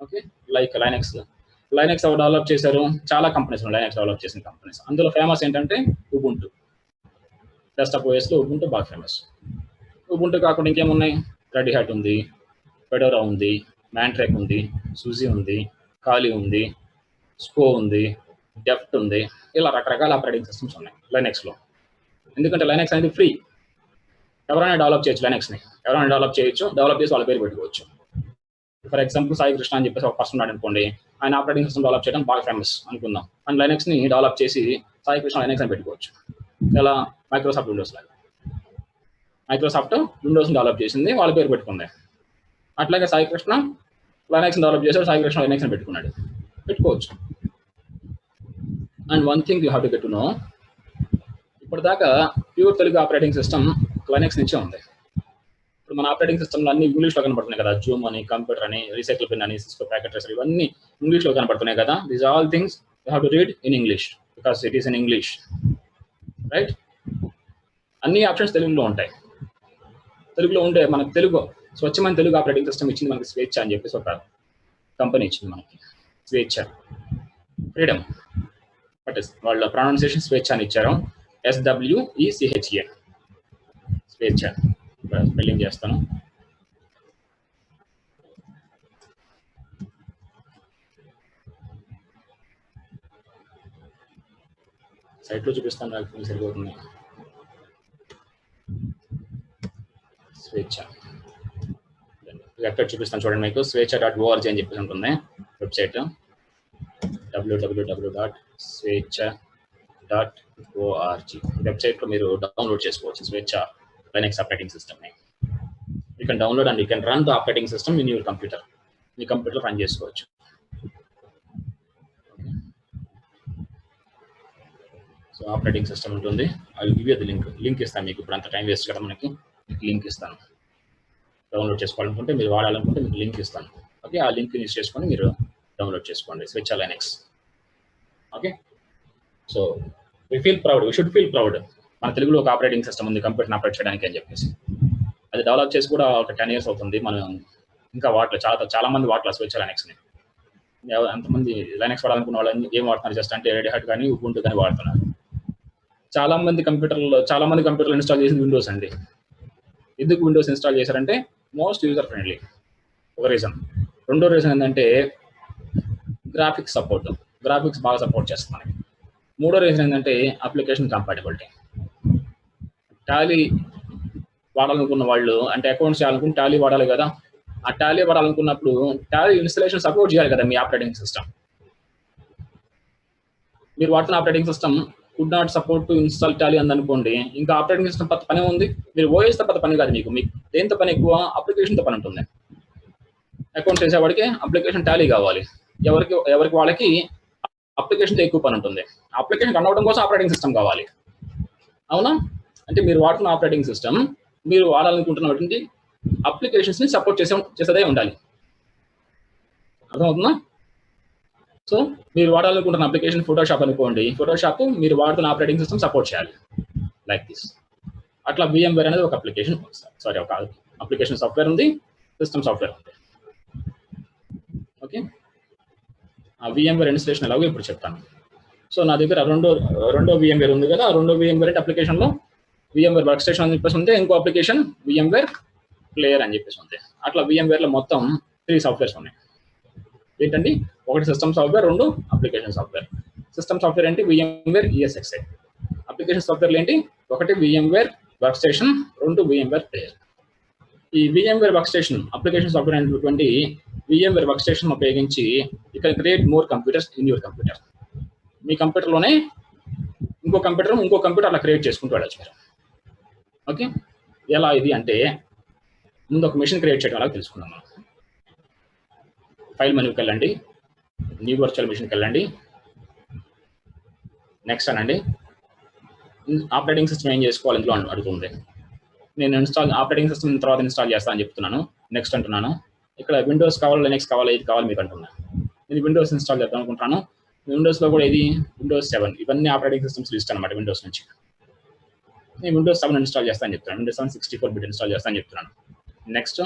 ఓకే, లైక్ లైనక్స్ ఎవరు డెవలప్ చేశారు? చాలా కంపెనీస్ ఉన్నాయి లైనక్స్ డెవలప్ చేసిన కంపెనీస్. అందులో ఫేమస్ ఏంటంటే ఉబుంటు. డెస్క్టాప్ ఓఎస్లో ఉబుంటు బాగా ఫేమస్. ఉబుంటు కాకుండా ఇంకేమున్నాయి? రెడ్ హ్యాట్ ఉంది, ఫెడోరా ఉంది, మ్యాంట్రేక్ ఉంది, సూజీ ఉంది, కాలి ఉంది, స్కో ఉంది, డెఫ్ట్ ఉంది. ఇలా రకరకాల ఆపరేటింగ్ సిస్టమ్స్ ఉన్నాయి లైనక్స్లో. ఎందుకంటే లైనక్స్ అనేది ఫ్రీ. ఎవరైనా డెవలప్ చేయొచ్చు లైనక్స్ని. ఎవరైనా డెవలప్ చేయొచ్చు, డెవలప్ చేసి వాళ్ళ పేరు పెట్టుకోవచ్చు. ఫర్ ఎగ్జాంపుల్ సాయి కృష్ణ అని చెప్పేసి ఒక పర్సన్ ఉన్నాడు అనుకోండి. ఆయన ఆపరేటింగ్ సిస్టమ్ డెవలప్ చేయడం బాగా ఫేమస్ అనుకుందాం. అండ్ లైనక్స్ని డెవలప్ చేసి సాయి కృష్ణ లైనక్స్ అని పెట్టుకోవచ్చు. ఎలా? మైక్రోసాఫ్ట్ విండోస్ లాగా. మైక్రోసాఫ్ట్ విండోస్ని డెవలప్ చేసింది, వాళ్ళ పేరు పెట్టుకుంది. అట్లాగే సాయి కృష్ణ లైనక్స్ని డెవలప్ చేశాడు, సాయి కృష్ణ లైనక్స్ అని పెట్టుకోవచ్చు. And one thing you have to get to know, ఇప్పటిదాకా pure Telugu operating system Linux నుంచే ఉంది. ఇప్పుడు మన ఆపరేటింగ్ సిస్టమ్లో అన్ని ఇంగ్లీష్లో కనబడుతున్నాయి కదా, జూమ్ అని, కంప్యూటర్ అని, రీసైకిల్ పిన్ అని, సిస్కో ప్యాకెట్ ట్రేసర్, ఇవన్నీ ఇంగ్లీష్లో కనబడుతున్నాయి కదా. These all things you have to read in English because it is in English, right. అన్ని ఆప్షన్స్ తెలుగులో ఉంటాయి. తెలుగులో ఉంటే మనకు తెలుగు స్వచ్ఛమైన తెలుగు ఆపరేటింగ్ సిస్టమ్ ఇచ్చింది మనకి స్వేచ్ఛ అని చెప్పేసి ఒక కంపెనీ ఇచ్చింది మనకి. స్వేచ్ఛ, ఫ్రీడమ్, బట్ వాళ్ళ ప్రొనౌన్సియేషన్ స్వేచ్ఛ అని ఇచ్చారు. SWECHA, స్వేచ్ఛ. స్పెల్లింగ్ చేస్తాను. సైట్లో చూపిస్తాను, నాకు సరిపోతుంది. స్వేచ్ఛ ఎక్కడ చూపిస్తాను చూడండి, మీకు స్వేచ్ఛ.org అని చెప్పేసి ఉంటుంది వెబ్సైట్. www.swechha.org వెబ్సైట్లో మీరు డౌన్లోడ్ చేసుకోవచ్చు స్వేచ్ఛ లైనక్స్ ఆపరేటింగ్ సిస్టమ్ని. You can download and you can run the operating system in your computer. Me computer run చేసుకోవచ్చు. సో ఆపరేటింగ్ సిస్టమ్ ఉంటుంది. I will give you the link ఇస్తాను మీకు. ఇప్పుడు అంత టైం వేస్ట్ కదా మనకి, మీకు లింక్ ఇస్తాను. డౌన్లోడ్ చేసుకోవాలనుకుంటే, మీరు వాడాలనుకుంటే మీకు లింక్ ఇస్తాను. ఓకే, ఆ లింక్ యూజ్ చేసుకొని మీరు డౌన్లోడ్ చేసుకోండి స్వేచ్ఛ Linux. Okay, so we should feel proud. మన తెలుగులో ఒక ఆపరేటింగ్ సిస్టమ్ ఉంది కంప్యూటర్ని ఆపరేట్ చేయడానికి అని చెప్పేసి. అది డెవలప్ చేసి కూడా ఒక 10 years అవుతుంది. మనం ఇంకా చాలా మంది వాడలేదు స్వేచ్ఛ లైనక్స్ని. అంతమంది లైనక్స్ వాడాలనుకున్న వాళ్ళు ఏం వాడుతున్నారు, జస్ట్ అంటే రెడ్ హ్యాట్ కానీ ఉబుంటు కానీ వాడుతున్నారు. చాలా మంది కంప్యూటర్లు ఇన్స్టాల్ చేసింది విండోస్ అండి. ఎందుకు విండోస్ ఇన్స్టాల్ చేశారంటే మోస్ట్ యూజర్ ఫ్రెండ్లీ, ఒక రీజన్. రెండో రీజన్ ఏంటంటే గ్రాఫిక్స్ బాగా సపోర్ట్ చేస్తుంది మనకి. మూడో రీజన్ ఏంటంటే అప్లికేషన్ కంపాటిబిలిటీ. టాలీ వాడాలనుకున్న వాళ్ళు, అంటే అకౌంట్స్ చేయాలనుకుంటే టాలీ వాడాలి కదా. ఆ టాలీ వాడాలనుకున్నప్పుడు టాలీ ఇన్స్టలేషన్ సపోర్ట్ చేయాలి కదా మీ ఆపరేటింగ్ సిస్టమ్. మీరు వాడుతున్న operating system could not support to install Tally అందనుకోండి, ఇంకా ఆపరేటింగ్ సిస్టమ్ పెద్ద పని ఉంది. మీరు ఓఎస్తో పెద్ద పని కాదు, మీకు దేంతో పని ఎక్కువ, అప్లికేషన్తో పని ఉంటుంది. అకౌంట్స్ చేసేవాడికి అప్లికేషన్ టాలీ కావాలి, ఎవరికి వాళ్ళకి అప్లికేషన్తో ఎక్కువ పని ఉంటుంది. అప్లికేషన్ రన్ అవ్వడం కోసం ఆపరేటింగ్ సిస్టమ్ కావాలి, అవునా? అంటే మీరు వాడుతున్న ఆపరేటింగ్ సిస్టమ్ మీరు వాడాలనుకుంటున్నటువంటి అప్లికేషన్స్ని సపోర్ట్ చేసేదే ఉండాలి. అర్థమవుతుందా? సో మీరు వాడాలనుకుంటున్న అప్లికేషన్ ఫోటోషాప్ అనుకోండి, ఫోటోషాప్ మీరు వాడుతున్న ఆపరేటింగ్ సిస్టమ్ సపోర్ట్ చేయాలి, లైక్ దిస్. అట్లా VMware అనేది ఒక అప్లికేషన్ సాఫ్ట్వేర్ ఉంది, సిస్టమ్ సాఫ్ట్వేర్ ఉంది. ఓకే, ఆ VMware ఇన్స్టలేషన్ ఎలాగో ఇప్పుడు చెప్తాను. సో నా దగ్గర రెండో VMware ఉంది కదా, ఆ రెండో VMware అప్లికేషన్లో VMware వర్క్ స్టేషన్ అని చెప్పేసి ఉంది, ఇంకో అప్లికేషన్ VMware ప్లేయర్ అని చెప్పేసి ఉంది. అట్లా VMwareలో మొత్తం 3 సాఫ్ట్వేర్స్ ఉన్నాయి. ఏంటండి, ఒకటి system software, 2 application software. System software ఏంటి, VMware ESXi. అప్లికేషన్ సాఫ్ట్వేర్లు ఏంటి, ఒకటి VMware వర్క్ స్టేషన్, 2 VMware ప్లేయర్. ఈ VMware work station application software అనేటువంటి VMware వర్క్ స్టేషన్ ఉపయోగించి you can create more computers in your computer. మీ కంప్యూటర్లోనే ఇంకో కంప్యూటర్ అలా క్రియేట్ చేసుకుంటూ వెళ్ళచ్చు మీరు. ఓకే, ఎలా ఇది అంటే ముందు ఒక మెషిన్ క్రియేట్ చేయడం అలా తెలుసుకుందాం మనం. ఫైల్ మెనూకి వెళ్ళండి, న్యూ వర్చువల్ మెషిన్కి వెళ్ళండి, నెక్స్ట్ అనండి. ఆపరేటింగ్ సిస్టమ్ ఏం చేసుకోవాలి ఇందులో అడుగుతుంది. నేను ఆపరేటింగ్ సిస్టమ్ తర్వాత ఇన్స్టాల్ చేస్తాను అని చెప్తున్నాను, నెక్స్ట్ అంటున్నాను. ఇక్కడ విండోస్ కావాలి, లైనక్స్ కావాలి, ఇది కావాలి మీకు అంటున్నాను. నేను విండోస్ ఇన్స్టాల్ చేద్దాం అనుకుంటున్నాను. విండోస్లో కూడా ఇది Windows 7, ఇవన్నీ ఆపరేటింగ్ సిస్టమ్స్ లిస్ట్ అనమాట విండోస్ నుంచి. నేను Windows 7 ఇన్స్టాల్ చేస్తాను చెప్తున్నాను, Windows 7 64-bit ఇన్స్టాల్ చేస్తాను చెప్తున్నాను. నెక్స్ట్,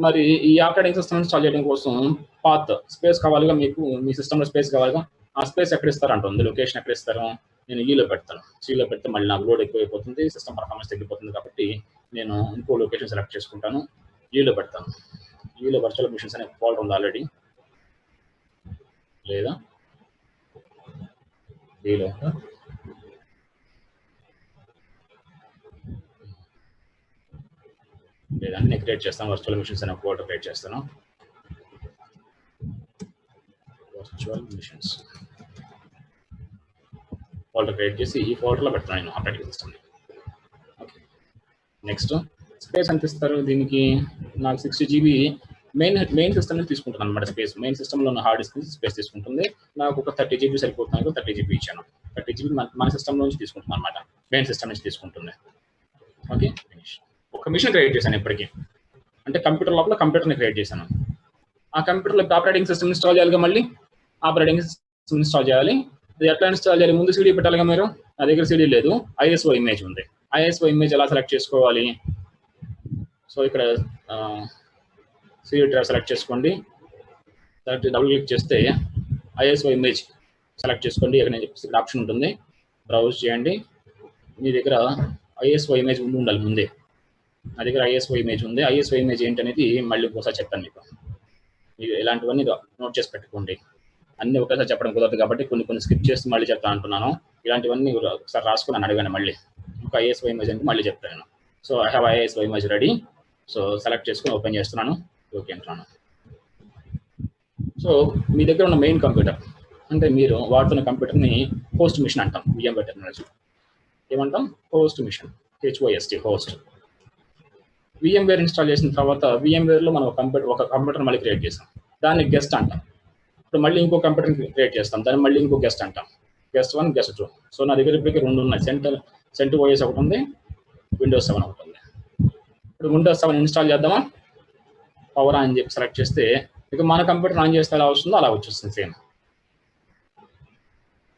మరి ఈ ఆపరేటింగ్ సిస్టమ్ ఇన్స్టాల్ చేయడం కోసం స్పేస్ కావాలిగా, మీకు మీ సిస్టంలో స్పేస్ కావాలిగా. ఆ స్పేస్ ఎక్కడ ఇస్తారు అంటుంది, లొకేషన్ ఎక్కడ ఇస్తారు. నేను ఈలో పెడతాను, సీలో పెడితే మళ్ళీ నాకు లోడ్ ఎక్కువైపోతుంది, సిస్టమ్ పర్ఫార్మెన్స్ తగ్గిపోతుంది. కాబట్టి నేను ఇంకో లొకేషన్ సెలెక్ట్ చేసుకుంటాను, ఈలో పెడతాను. ఈలో వర్చువల్ మిషన్స్ అనే ఫోల్డర్ ఉంది ఆల్రెడీ, లేదా ఈలో లేదంటే నేను క్రియేట్ చేస్తాను, వర్చువల్ మిషన్స్ అనే ఫోల్డర్ క్రియేట్ చేస్తాను. వర్చువల్ మిషన్స్ ఫోల్డర్ క్రియేట్ చేసి ఈ ఫోల్డర్లో పెడతాను నేను ఆపరేటింగ్ సిస్టమ్ని. ఓకే, నెక్స్ట్ స్పేస్ ఎంత ఇస్తారు దీనికి. నాకు 60 GB మెయిన్ సిస్టమ్ నుంచి తీసుకుంటాను అనమాట స్పేస్. మెయిన్ సిస్టమ్లో ఉన్న హార్డ్ డిస్క్ స్పేస్ తీసుకుంటుంది. నాకు ఒక 30 GB సరిపోతుంది, 30 GB ఇచ్చాను. 30 GB మన సిస్టమ్ నుంచి తీసుకుంటున్నాను అనమాట. మెయిన్ సిస్టమ్ నుంచి తీసుకుంటుంది. Okay, finish. ఒక మిషన్ క్రియేట్ చేశాను ఇప్పటికీ, అంటే కంప్యూటర్ లోపల కంప్యూటర్ని క్రియేట్ చేశాను. ఆ కంప్యూటర్లో ఆపరేటింగ్ సిస్టమ్ ఇన్స్టాల్ చేయాలిగా, మళ్ళీ ఆపరేటింగ్ సిస్టమ్ ఇన్స్టాల్ చేయాలి. అది ఎట్లా ఇన్స్టాల్ చేయాలి? ముందు సీడీ పెట్టాలిగా మీరు. నా దగ్గర సీడీ లేదు, ఐఎస్ఓ ఇమేజ్ ఉంది. ఐఎస్ఓ ఇమేజ్ ఎలా సెలెక్ట్ చేసుకోవాలి? సో ఇక్కడ సీడీ డ్రైవ్ సెలెక్ట్ చేసుకోండి, డబుల్ క్లిక్ చేస్తే ఐఎస్ఓ ఇమేజ్ సెలెక్ట్ చేసుకోండి. ఇక్కడ నేను చెప్పేసి ఇక్కడ ఆప్షన్ ఉంటుంది, బ్రౌజ్ చేయండి. మీ దగ్గర ఐఎస్ఓ ఇమేజ్ ఉండాలి ముందే. నా దగ్గర ఐఎస్ఓ ఇమేజ్ ఉంది. ఐఎస్ఓ ఇమేజ్ ఏంటనేది మళ్ళీ ఒకసారి చెప్తాను మీకు. మీరు ఇలాంటివన్నీ నోట్ చేసి పెట్టుకోండి. అన్ని ఒకేసారి చెప్పడం కుదరదు కాబట్టి కొన్ని స్కిప్ చేసి మళ్ళీ చెప్తా అంటున్నాను. ఇలాంటివన్నీ ఒకసారి రాసుకుని అడగాను మళ్ళీ. ఒక ఐఎస్ఓ ఇమేజ్ అంటే మళ్ళీ చెప్తాను. So I have ISO image ready. So select చేసుకుని ఓపెన్ చేస్తున్నాను, ఓకే అంటున్నాను. సో మీ దగ్గర ఉన్న మెయిన్ కంప్యూటర్, అంటే మీరు వాడుతున్న కంప్యూటర్ని హోస్ట్ మిషన్ అంటాం. VMware టెక్నాలజీ ఏమంటాం? Host machine, HOST, host. VMware install చేసిన తర్వాత VMwareలో మనం ఒక కంప్యూటర్ మళ్ళీ క్రియేట్ చేస్తాం, దాన్ని గెస్ట్ అంటాం. ఇప్పుడు మళ్ళీ ఇంకో కంప్యూటర్ క్రియేట్ చేస్తాం, దాన్ని మళ్ళీ ఇంకో గెస్ట్ అంటాం. Guest 1, guest 2. సో నా దగ్గర ఇప్పటికీ 2 ఉన్నాయి. CentOS ఒకటి ఉంది, Windows 7 ఒకటి ఉంది. ఇప్పుడు Windows 7 ఇన్స్టాల్ చేద్దామా? పవర్ అని చెప్పి సెలెక్ట్ చేస్తే ఇక మన కంప్యూటర్ ఆన్ చేస్తే ఎలా వస్తుందో అలా వచ్చేస్తుంది సేమ్.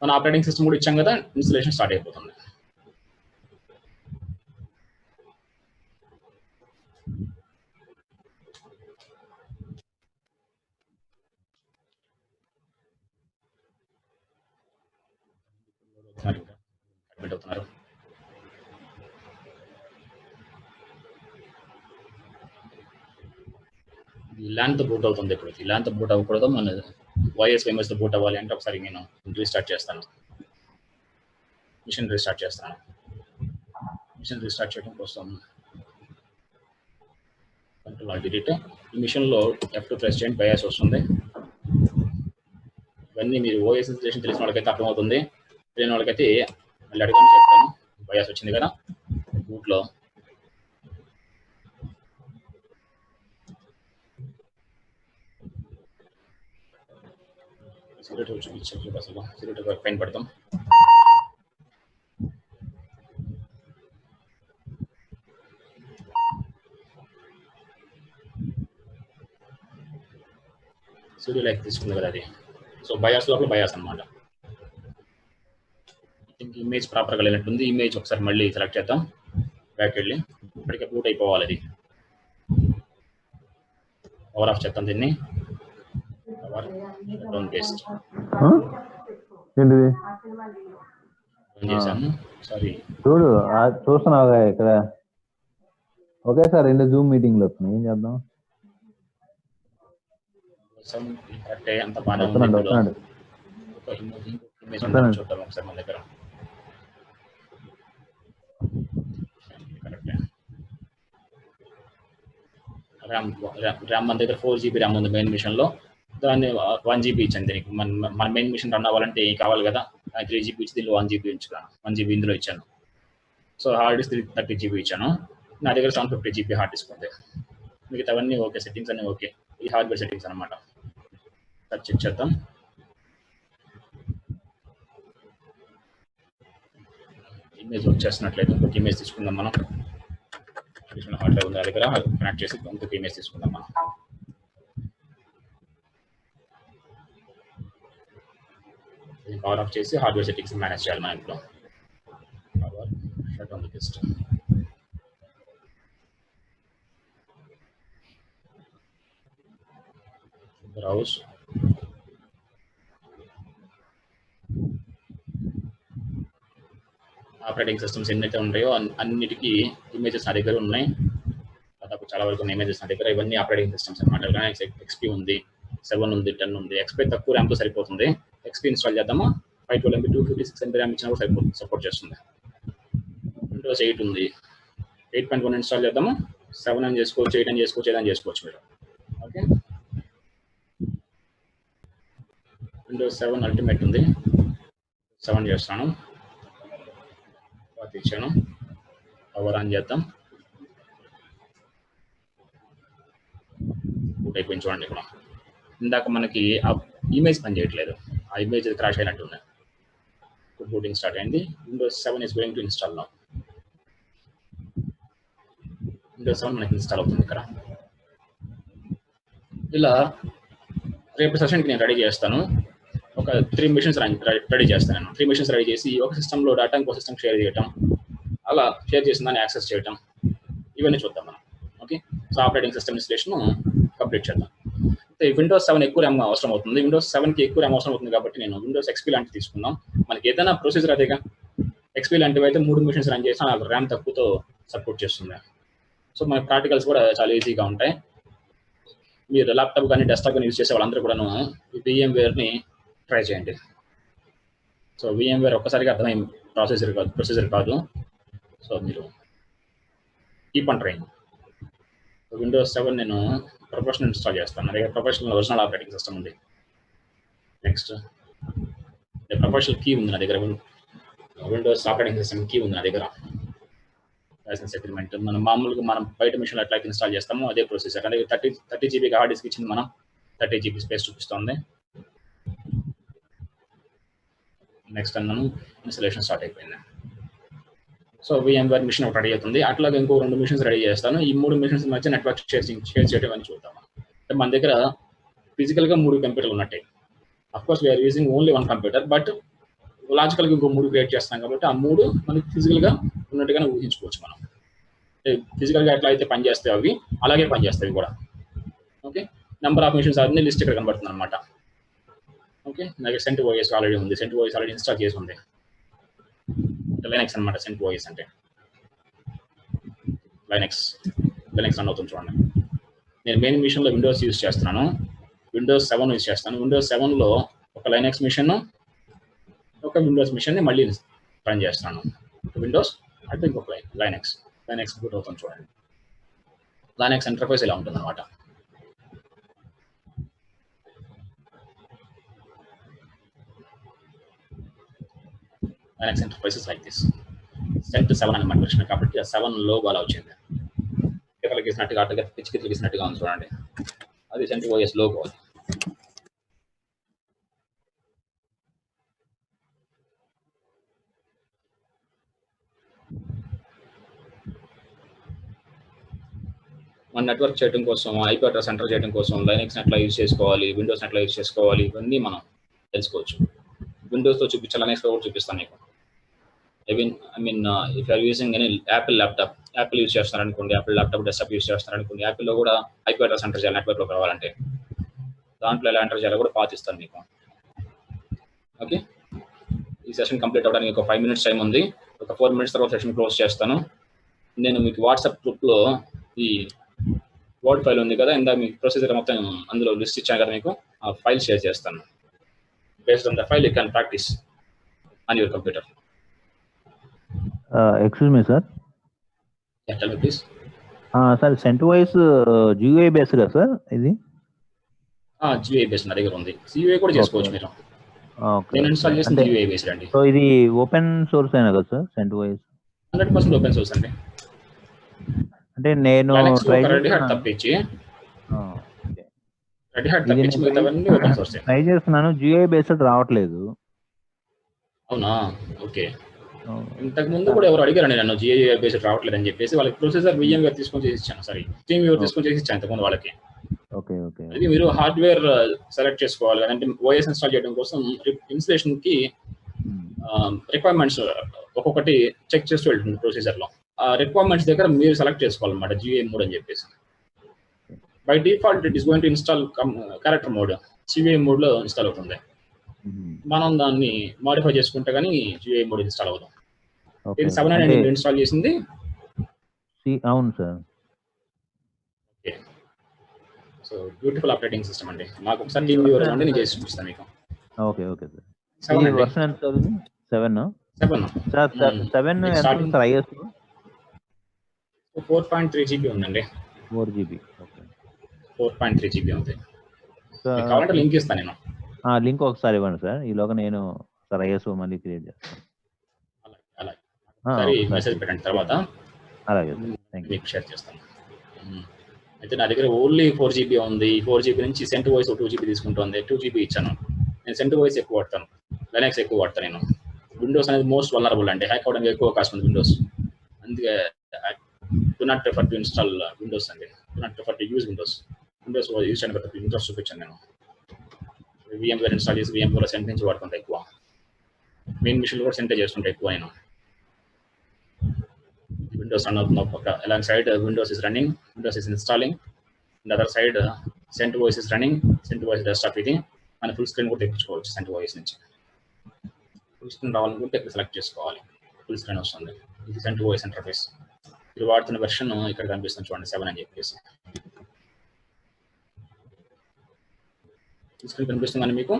మన ఆపరేటింగ్ సిస్టమ్ కూడా ఇచ్చాం కదా, ఇన్స్టలేషన్ స్టార్ట్ అయిపోతుంది. అడ్మిట్ అవుతున్నారు. ఇలాంటి బూట్ అవుతుంది. ఇప్పుడు ఇలాంటి బూట్ అవ్వకూడదు, మన వైఎస్ ఇమేజ్తో బూట్ అవ్వాలి అంటే ఒకసారి నేను రీస్టార్ట్ చేస్తాను. మిషన్ రీస్టార్ట్ చేస్తాను. మిషన్ రీస్టార్ట్ చేయడం కోసం కంట్రోల్ డిలీట్. ఈ మిషన్లో F2 ప్రెస్ చేయండి, బయాస్ వస్తుంది. ఇవన్నీ మీరు ఓఎస్ ఇన్స్టలేషన్ తెలిసిన వాళ్ళకైతే అర్థమవుతుంది, తెలియని వాళ్ళకైతే మళ్ళీ అడగని చెప్తాను. బయాస్ వచ్చింది కదా బూట్లో. సిగరెట్ చూపించారు అసలు. సిగరెట్ పైన పడతాం. సిడీ లైక్ తీసుకుంది కదా అది. సో బయాస్ లోపల బయాస్ అనమాట. ఇమేజ్ ప్రాపర్గా వెళ్ళినట్టుంది. ఇమేజ్ ఒకసారి మళ్ళీ సెలెక్ట్ చేద్దాం, బ్యాక్ వెళ్ళి. ఇప్పటికే బూట్ అయిపోవాలి అది. పవర్ ఆఫ్ చేద్దాం దీన్ని. డౌన్ పేస్ట్ చేశాను. సారీ చూడు, చూస్తున్నావుగా ఇక్కడ ఒకేసారి 2 జూమ్ మీటింగ్లు వస్తున్నాయి, ఏం చేద్దాం? కరెక్టే, అంత బాగానే ఉంది. చూద్దాం ఒకసారి మన దగ్గర. కరెక్టే. ర్యామ్ మన దగ్గర 4 GB ర్యామ్ ఉంది మెయిన్ మిషన్లో. దాన్ని 1 GB ఇచ్చాను దీనికి. మన మెయిన్ మిషన్ రన్ అవ్వాలంటే కావాలి కదా, 3 GB ఇచ్చి దీనిలో 1 GB ఉంచుతాను. 1 GB ఇందులో ఇచ్చాను. సో హార్డ్ డిస్క్ 30 GB ఇచ్చాను. నా దగ్గర 750 GB హార్డ్ డిస్క్ ఉంది. మిగతా అవన్నీ ఓకే, సెట్టింగ్స్ అన్నీ ఓకే. ఈ హార్డ్వేర్ సెట్టింగ్స్ అనమాట. చెక్ చేద్దాం. ఇమేజ్ వర్క్ చేస్తున్నట్లయితే ఇంకొక ఇమేజ్ తీసుకుందాం మనం. హార్డ్వేర్ ఉంది నా దగ్గర, కనెక్ట్ చేసి ఇంకొక ఇమేజ్ తీసుకుందాం మనం. పవర్ ఆఫ్ చేసి హార్డ్వేర్ సెట్టింగ్స్ మేనేజ్ చేయాలి మన ఇంట్లో. Power shut on the system. Browse. Operating systems ఎన్నైతే ఉన్నాయో అన్నిటికీ ఇమేజెస్ నా దగ్గర ఉన్నాయి. దాదాపు చాలా వరకు ఉన్న ఇమేజెస్ నా దగ్గర. ఇవన్నీ ఆపరేటింగ్ సిస్టమ్స్ అనమాట. XP ఉంది, 7 ఉంది, 10 ఉంది. XP తక్కువ ర్యామ్తో సరిపోతుంది. XP ఇన్స్టాల్ చేద్దామా? 512 MB 256 MB ర్యామ్ ఇచ్చినా కూడా సరిపోతుంది, సపోర్ట్ చేస్తుంది. Windows 8 ఉంది, 8.1 ఇన్స్టాల్ చేద్దాము. 7 అని చేసుకోవచ్చు, 8 అని చేసుకోవచ్చు, ఏదైనా చేసుకోవచ్చు మీరు. ఓకే, Windows 7 అల్టిమేట్ ఉంది, 7 చేస్తాను. ఇచ్చాను. పవర్ ఆన్ చేద్దాం. బూట్ అయిపోయింది చూడండి. ఇక్కడ ఇందాక మనకి ఆ ఇమేజ్ పని చేయట్లేదు, ఆ ఇమేజ్ క్రాష్ అయినట్టు ఉంది. బూటింగ్ స్టార్ట్ అయింది. Windows 7 is going to install now. Windows 7 మనకి ఇన్స్టాల్ అవుతుంది ఇక్కడ. ఇలా రేపు సెషన్కి నేను రెడీ చేస్తాను. ఒక 3 మిషన్స్ రెడీ చేస్తాను నేను. 3 మిషన్స్ రెడీ చేసి ఒక సిస్టంలో డేటా ఇంకో సిస్టమ్ షేర్ చేయటం, అలా షేర్ చేసిన దాన్ని యాక్సెస్ చేయటం, ఇవన్నీ చూద్దాం మనం. Okay, so operating system installation complete చేద్దాం. విండోస్ 7 ఎక్కువ ర్యామ్ అవసరం అవుతుంది. విండోస్ 7కి ఎక్కువ ర్యామ్ అవసరం అవుతుంది కాబట్టి నేను విండోస్ XP లాంటివి తీసుకుందాం. మనకి ఏదైనా ప్రొసీజర్ అదేగా. XP లాంటివి అయితే 3 మిషన్స్ రన్ చేసినా నాకు ర్యామ్ తక్కువతో సపోర్ట్ చేస్తుంది. సో మన ప్రాక్టికల్స్ కూడా చాలా ఈజీగా ఉంటాయి. మీరు ల్యాప్టాప్ కానీ డెస్క్టాప్ కానీ యూజ్ చేసే వాళ్ళందరూ కూడాను ఈ VMwareని ట్రై చేయండి. సో VMware ఒక్కసారిగా అర్థమైన ప్రొసీజర్ కాదు. సో మీరు కీప్ ఆన్ ట్రైయింగ్. విండోస్ 7 నేను ప్రొఫెషనల్ ఇన్స్టాల్ చేస్తాను. నా దగ్గర ప్రొఫెషనల్ ఒరిజినల్ ఆపరేటింగ్ సిస్టమ్ ఉంది. నెక్స్ట్ ప్రొఫెషనల్ కీ ఉంది నా దగ్గర. విండోస్ ఆపరేటింగ్ సిస్టమ్ కీ ఉంది నా దగ్గర. లైసెన్స్ అగ్రిమెంట్ మనం మామూలుగా మనం బయట మిషన్లో ఎట్లా ఇన్స్టాల్ చేస్తామో అదే ప్రొసీజర్. అలాగే 30 GB హార్డ్ డిస్క్ ఇచ్చింది, మనం 30 GB స్పేస్ చూపిస్తుంది. నెక్స్ట్ అన్నాను ఇన్స్టాలేషన్ స్టార్ట్ అయిపోయింది. సో VMware మిషన్ ఒకటి రెడీ అవుతుంది. అట్లాగే ఇంకో 2 మిషన్స్ రెడీ చేస్తాను. ఈ 3 మిషన్స్ మధ్య నెట్వర్క్ షేర్ చేయడం అని చూద్దాం. అంటే మన దగ్గర ఫిజికల్గా 3 కంప్యూటర్లు ఉన్నట్టే. Of course we are using only 1 computer, but లాజికల్గా ఇంకో 3 క్రియేట్ చేస్తాం కాబట్టి ఆ 3 మనకి ఫిజికల్గా ఉన్నట్టుగానే ఊహించుకోవచ్చు మనం. ఫిజికల్గా ఎట్లా అయితే పనిచేస్తాయి అవి అలాగే పనిచేస్తాయి కూడా. ఓకే, నెంబర్ ఆఫ్ మిషన్స్ అన్ని లిస్ట్ ఇక్కడ కనబడుతుంది అనమాట. ఓకే, నాకు CentOS ఆల్రెడీ ఉంది. CentOS ఆల్రెడీ ఇన్స్టాల్ చేసి ఉంది. లైనక్స్ అనమాట CentOS అంటే. లైనక్స్ రన్ అవుతుంది చూడండి. నేను మెయిన్ మిషన్లో విండోస్ యూజ్ చేస్తున్నాను. విండోస్ 7 యూజ్ చేస్తాను. విండోస్ 7లో ఒక లైనక్స్ మిషన్, ఒక విండోస్ మిషన్ని మళ్ళీ రన్ చేస్తాను. విండోస్ అంటే ఇంకొక లైనక్స్ బూట్ అవుతుంది చూడండి. లైనక్స్ ఇంటర్ఫేస్ ఇలా ఉంటుంది అనమాట. Linux interfaces like this. Cent7 అనమాట మిషన్ కాబట్టి ఆ 7 లోగో అలా వచ్చింది. ఇతరులు గీసినట్టుగా అట్లా పిచ్చికిట్లు గీసినట్టుగా ఉంది చూడండి. అది CentOS లోగో. మన నెట్వర్క్ చేయడం కోసం, IP అడ్రస్ ఎంటర్ చేయడం కోసం లైనక్స్ ఎట్లా యూజ్ చేసుకోవాలి, విండోస్ ఎట్లా యూజ్ చేసుకోవాలి, ఇవన్నీ మనం తెలుసుకోవచ్చు. విండోస్తో చూపించాలి, లైనక్స్లో కూడా చూపిస్తాను మీకు. I mean if you're using any Apple laptop, Apple use చేస్తున్నారనుకోండి, యాపిల్ ల్యాప్టాప్ డెస్క్టాప్ యూజ్ చేస్తున్నారనుకోండి, యాపిల్లో కూడా IP అడ్రస్ ఎంటర్ చేయాలి నెట్వర్క్లోకి రావాలంటే. దాంట్లో ఎలా ఎంటర్ చేయాలో కూడా పాతిస్తాను మీకు. ఓకే, ఈ సెషన్ కంప్లీట్ అవ్వడానికి ఒక 5 minutes టైం ఉంది. ఒక 4 minutes తర్వాత సెషన్ క్లోజ్ చేస్తాను. నేను మీకు వాట్సాప్ గ్రూప్లో ఈ వర్డ్ ఫైల్ ఉంది కదా, ఇందాక మీకు ప్రొసీజర్ మొత్తం అందులో లిస్ట్ ఇచ్చాను కదా, మీకు ఆ ఫైల్ షేర్ చేస్తాను. Based on the file you can practice on your computer. Excuse me sir. Tell me please. Sir CentOS GUI based కదా సార్ ఇది? GUI బేస్డ్ నా దగ్గర ఉంది. CUI కూడా చేసుకోవచ్చు మీరు. నేను ఇన్స్టాల్ చేసిన GUI బేస్డ్ అండి. సో ఇది ఓపెన్ సోర్స్ అయినా కదా సార్ CentOS? 100% ఓపెన్ సోర్స్ అండి. అంటే నేను రెడీ హ్యాట్ తప్పించి మిగతావన్నీ ఓపెన్ సోర్స్. ట్రై చేస్తున్నాను, GUI బేస్డ్ రావట్లేదు. అవునా, ఓకే. ఇంతకు ముందు కూడా ఎవరు అడిగారండి నన్ను GUI బేస్డ్ రావట్లేదు అని చెప్పేసి. వాళ్ళకి ప్రొసెసర్ VMware తీసుకొని చేసి ఇచ్చాను. సారీ, TeamViewer తీసుకొని చేసి ఇచ్చాను ఇంతకుముందు వాళ్ళకి. Okay okay. అది మీరు హార్డ్వేర్ సెలెక్ట్ చేసుకోవాలి. అంటే OS ఇన్స్టాల్ చేయడం కోసం ఇన్స్టలేషన్కి రిక్వైర్మెంట్స్ ఒక్కొక్కటి చెక్ చేస్తూ వెళ్తుంది ప్రొసీజర్లో. ఆ రిక్వైర్మెంట్స్ దగ్గర మీరు సెలెక్ట్ చేసుకోవాలన్నమాట GUI మోడ్ అని చెప్పేసి. By default it is going to install character mode, CUI మోడ్లో ఇన్స్టాల్ అవుతుంది. మనం దాన్ని మాడిఫై చేసుకుంటే కానీ GUI మోడ్ ఇన్స్టాల్ అవుతాం. ఇది 7 ఇన్స్టాల్ చేసింది. అవును sir. Okay, so beautiful operating system అండి. మాకు ఒకసారి TeamViewer ఉంటే నేను చేసి చూపిస్తాను మీకు. Okay okay sir. ఈ వర్షన్ ఎంత అవుతుంది? 7 సార్. 7 ఎంత సార్? IS 4.3 GB ఉందండి. 4 GB. ఓకే, 4.3 GB ఉంది. కావాలంటే లింక్ ఇస్తాను నేను. లింక్ ఒకసారి ఇవ్వండి సార్. ఈలోగా నేను సార్ IS మళ్ళీ క్రియేట్ చేస్తాను. అలాగే మెసేజ్ పెట్టండి తర్వాత. అలాగే మీకు షేర్ చేస్తాను. అయితే నా దగ్గర ఓన్లీ 4 GB ఉంది. 4 GB నుంచి CentOS 2 GB తీసుకుంటుంది. 2 GB ఇచ్చాను. నేను CentOS ఎక్కువ వాడతాను, లైనక్స్ ఎక్కువ వాడతాను. నేను విండోస్ అనేది మోస్ట్ వల్నరబుల్ అండి, హ్యాక్ అవడానికి ఎక్కువ అవకాశం ఉంది విండోస్. అందుకే do not prefer to install Windows అండి, do not prefer to use Windows. Windows use చేయడం పెద్ద ఇంట్రెస్ట్ చూపించాను నేను. VMware ఇన్స్టాల్ చేసి VMware సెంట్ నుంచి వాడుకుంటా ఎక్కువ, మెయిన్ మిషన్ కూడా సెంటే చేస్తుంటా ఎక్కువ. నేను విండోస్ రన్ అవుతుంది ఒక పక్క, along side Windows is running, Windows is installing, and other side CentOS is running. CentOS desktop ఇది, మన ఫుల్ స్క్రీన్ కూడా తెప్పించుకోవచ్చు CentOS నుంచి. ఫుల్ స్క్రీన్ రావాలనుకుంటే ఇక్కడ సెలెక్ట్ చేసుకోవాలి, ఫుల్ స్క్రీన్ వస్తుంది. ఇది CentOS ఇంటర్ఫేస్. ఇది వాడుతున్న వెర్షన్ ఇక్కడ కనిపిస్తుంది చూడండి, 7 అని చెప్పేసి. ఫుల్ స్క్రీన్ కనిపిస్తుందని మీకు,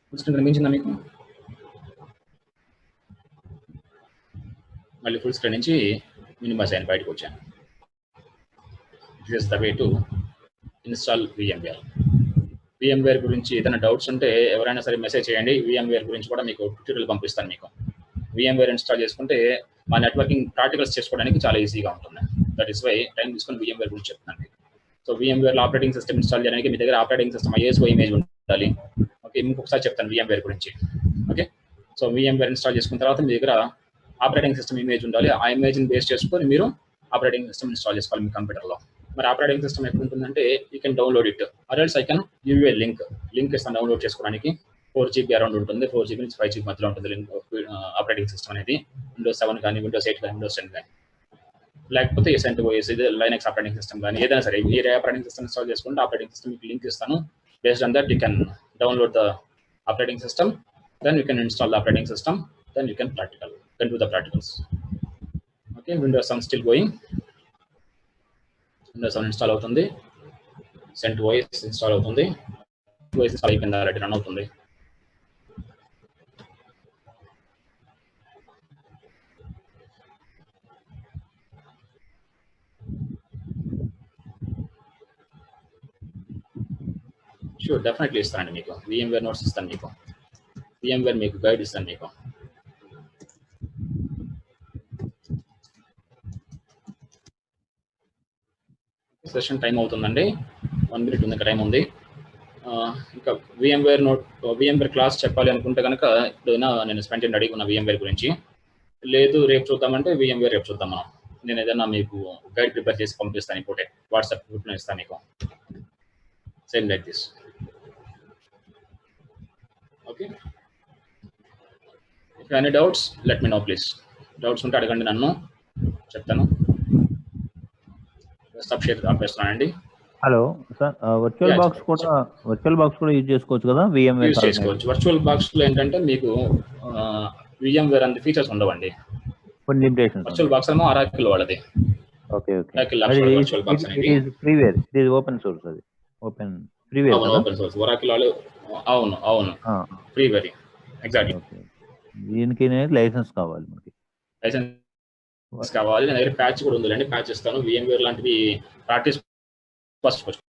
ఫుల్ స్క్రీన్ కనిపించిందా మీకు? మళ్ళీ ఫుల్ స్క్రీన్ నుంచి మినిమైజ్ అయిన బయటకు వచ్చాను. This is the way to install VMware. VMware గురించి ఏదైనా డౌట్స్ ఉంటే ఎవరైనా సరే మెసేజ్ చేయండి. VMware గురించి కూడా మీకు ట్యూటోరియల్ పంపిస్తాను మీకు. VMware ఇన్స్టాల్ చేసుకుంటే మా నెట్వర్కింగ్ ప్రాక్టికల్స్ చేసుకోవడానికి చాలా ఈజీగా ఉంటుంది. దట్ ఈస్ వై టైం తీసుకొని VMware గురించి చెప్తున్నాను మీకు. So VMware operating system install చేయడానికి మీ దగ్గర ఆపరేటింగ్ సిస్టమ్ ISO ఇమేజ్ ఉండాలి. ఓకే, ఇంకొకసారి చెప్తాను VMware గురించి. ఓకే, సో VMware ఇన్స్టాల్ చేసుకున్న తర్వాత మీ దగ్గర ఆపరేటింగ్ సిస్టమ్ ఇమేజ్ ఉండాలి. ఆ ఇమేజ్ని బేస్ చేసుకొని మీరు ఆపరేటింగ్ సిస్టమ్ ఇన్స్టాల్ చేసుకోవాలి మీ కంప్యూటర్లో. మరి ఆపరేటింగ్ సిస్టమ్ ఎక్కడ ఉంటుందంటే you can download it, or else I can give you A link ఇస్తాను డౌన్లోడ్ చేసుకోవడానికి. 4 GB అరౌండ్ ఉంటుంది, 4 GB నుంచి 5 GB మధ్యలో ఉంటుంది లింక్ ఆపరేటింగ్ సిస్టమ్ అనేది. Windows 7 కానీ, Windows 8 కానీ, Windows 10 కానీ, లేకపోతే CentOS ఇది లైనక్స్ ఆపరేటింగ్ సిస్టమ్ కానీ ఏదైనా సరే ఏ ఆపరేటింగ్ సిస్టమ్ ఇన్స్టాల్ చేసుకుంటే ఆపరేటింగ్ సిస్టమ్ మీకు లింక్ ఇస్తాను. Based on that you can download the operating system, then you can install the operating system, then you can do the practicals. Okay, Windows 7 still going. Windows 7 install అవుతుంది, CentOS install అవుతుంది, OS install అయిపోయింది, already run అవుతుంది. Sure, definitely ఇస్తానండి మీకు. VMware notes ఇస్తాను మీకు, VMware మీకు guide ఇస్తాను మీకు. సెషన్ టైం అవుతుందండి, 1 minute ఉంది, ఇంకా టైం ఉంది. ఇంకా VMware క్లాస్ చెప్పాలి అనుకుంటే కనుక ఇప్పుడైనా నేను స్పెండ్ చేయండి అడిగి ఉన్న VMware గురించి. లేదు రేపు చూద్దామంటే VMware రేపు చూద్దాం మనం. నేను ఏదైనా మీకు గైడ్ ప్రిపేర్ చేసి పంపిస్తాను, ఇప్పుడే వాట్సాప్ గ్రూప్లో ఇస్తాను మీకు. Same like this. Okay, if any doubts let me know please. Doubts ఉంటే అడగండి, నన్ను చెప్తాను. సబ్షేర్ ఆపేస్తున్నానండి. హలో సార్, వర్చువల్ బాక్స్ కూడా యూజ్ చేసుకోవచ్చు కదా VMware? యూజ్ చేసుకోవచ్చు. వర్చువల్ బాక్స్ లో ఏంటంటే మీకు VMware అంత ఫీచర్స్ ఉండవండి, కొన్ని లిమిటేషన్స్. వర్చువల్ బాక్స్ ఏమో Oracle వాళ్ళది. ఓకే ఓకే, వర్చువల్ బాక్స్ అనేది ఫ్రీవేర్, ఇది ఓపెన్ సోర్స్, అది ఫ్రీవేర్. అవును, ఓపెన్ సోర్స్. Oracle వాళ్ళు అవును ఫ్రీవేర్ ఎగ్జాక్ట్లీ. దీనికి లైసెన్స్ కావాలి, మనకి లైసెన్స్ కావాలి. నా దగ్గర ప్యాచ్ కూడా ఉందండి, ప్యాచ్ ఇస్తాను. VMware లాంటివి ప్రాక్టీస్ ఫస్ట్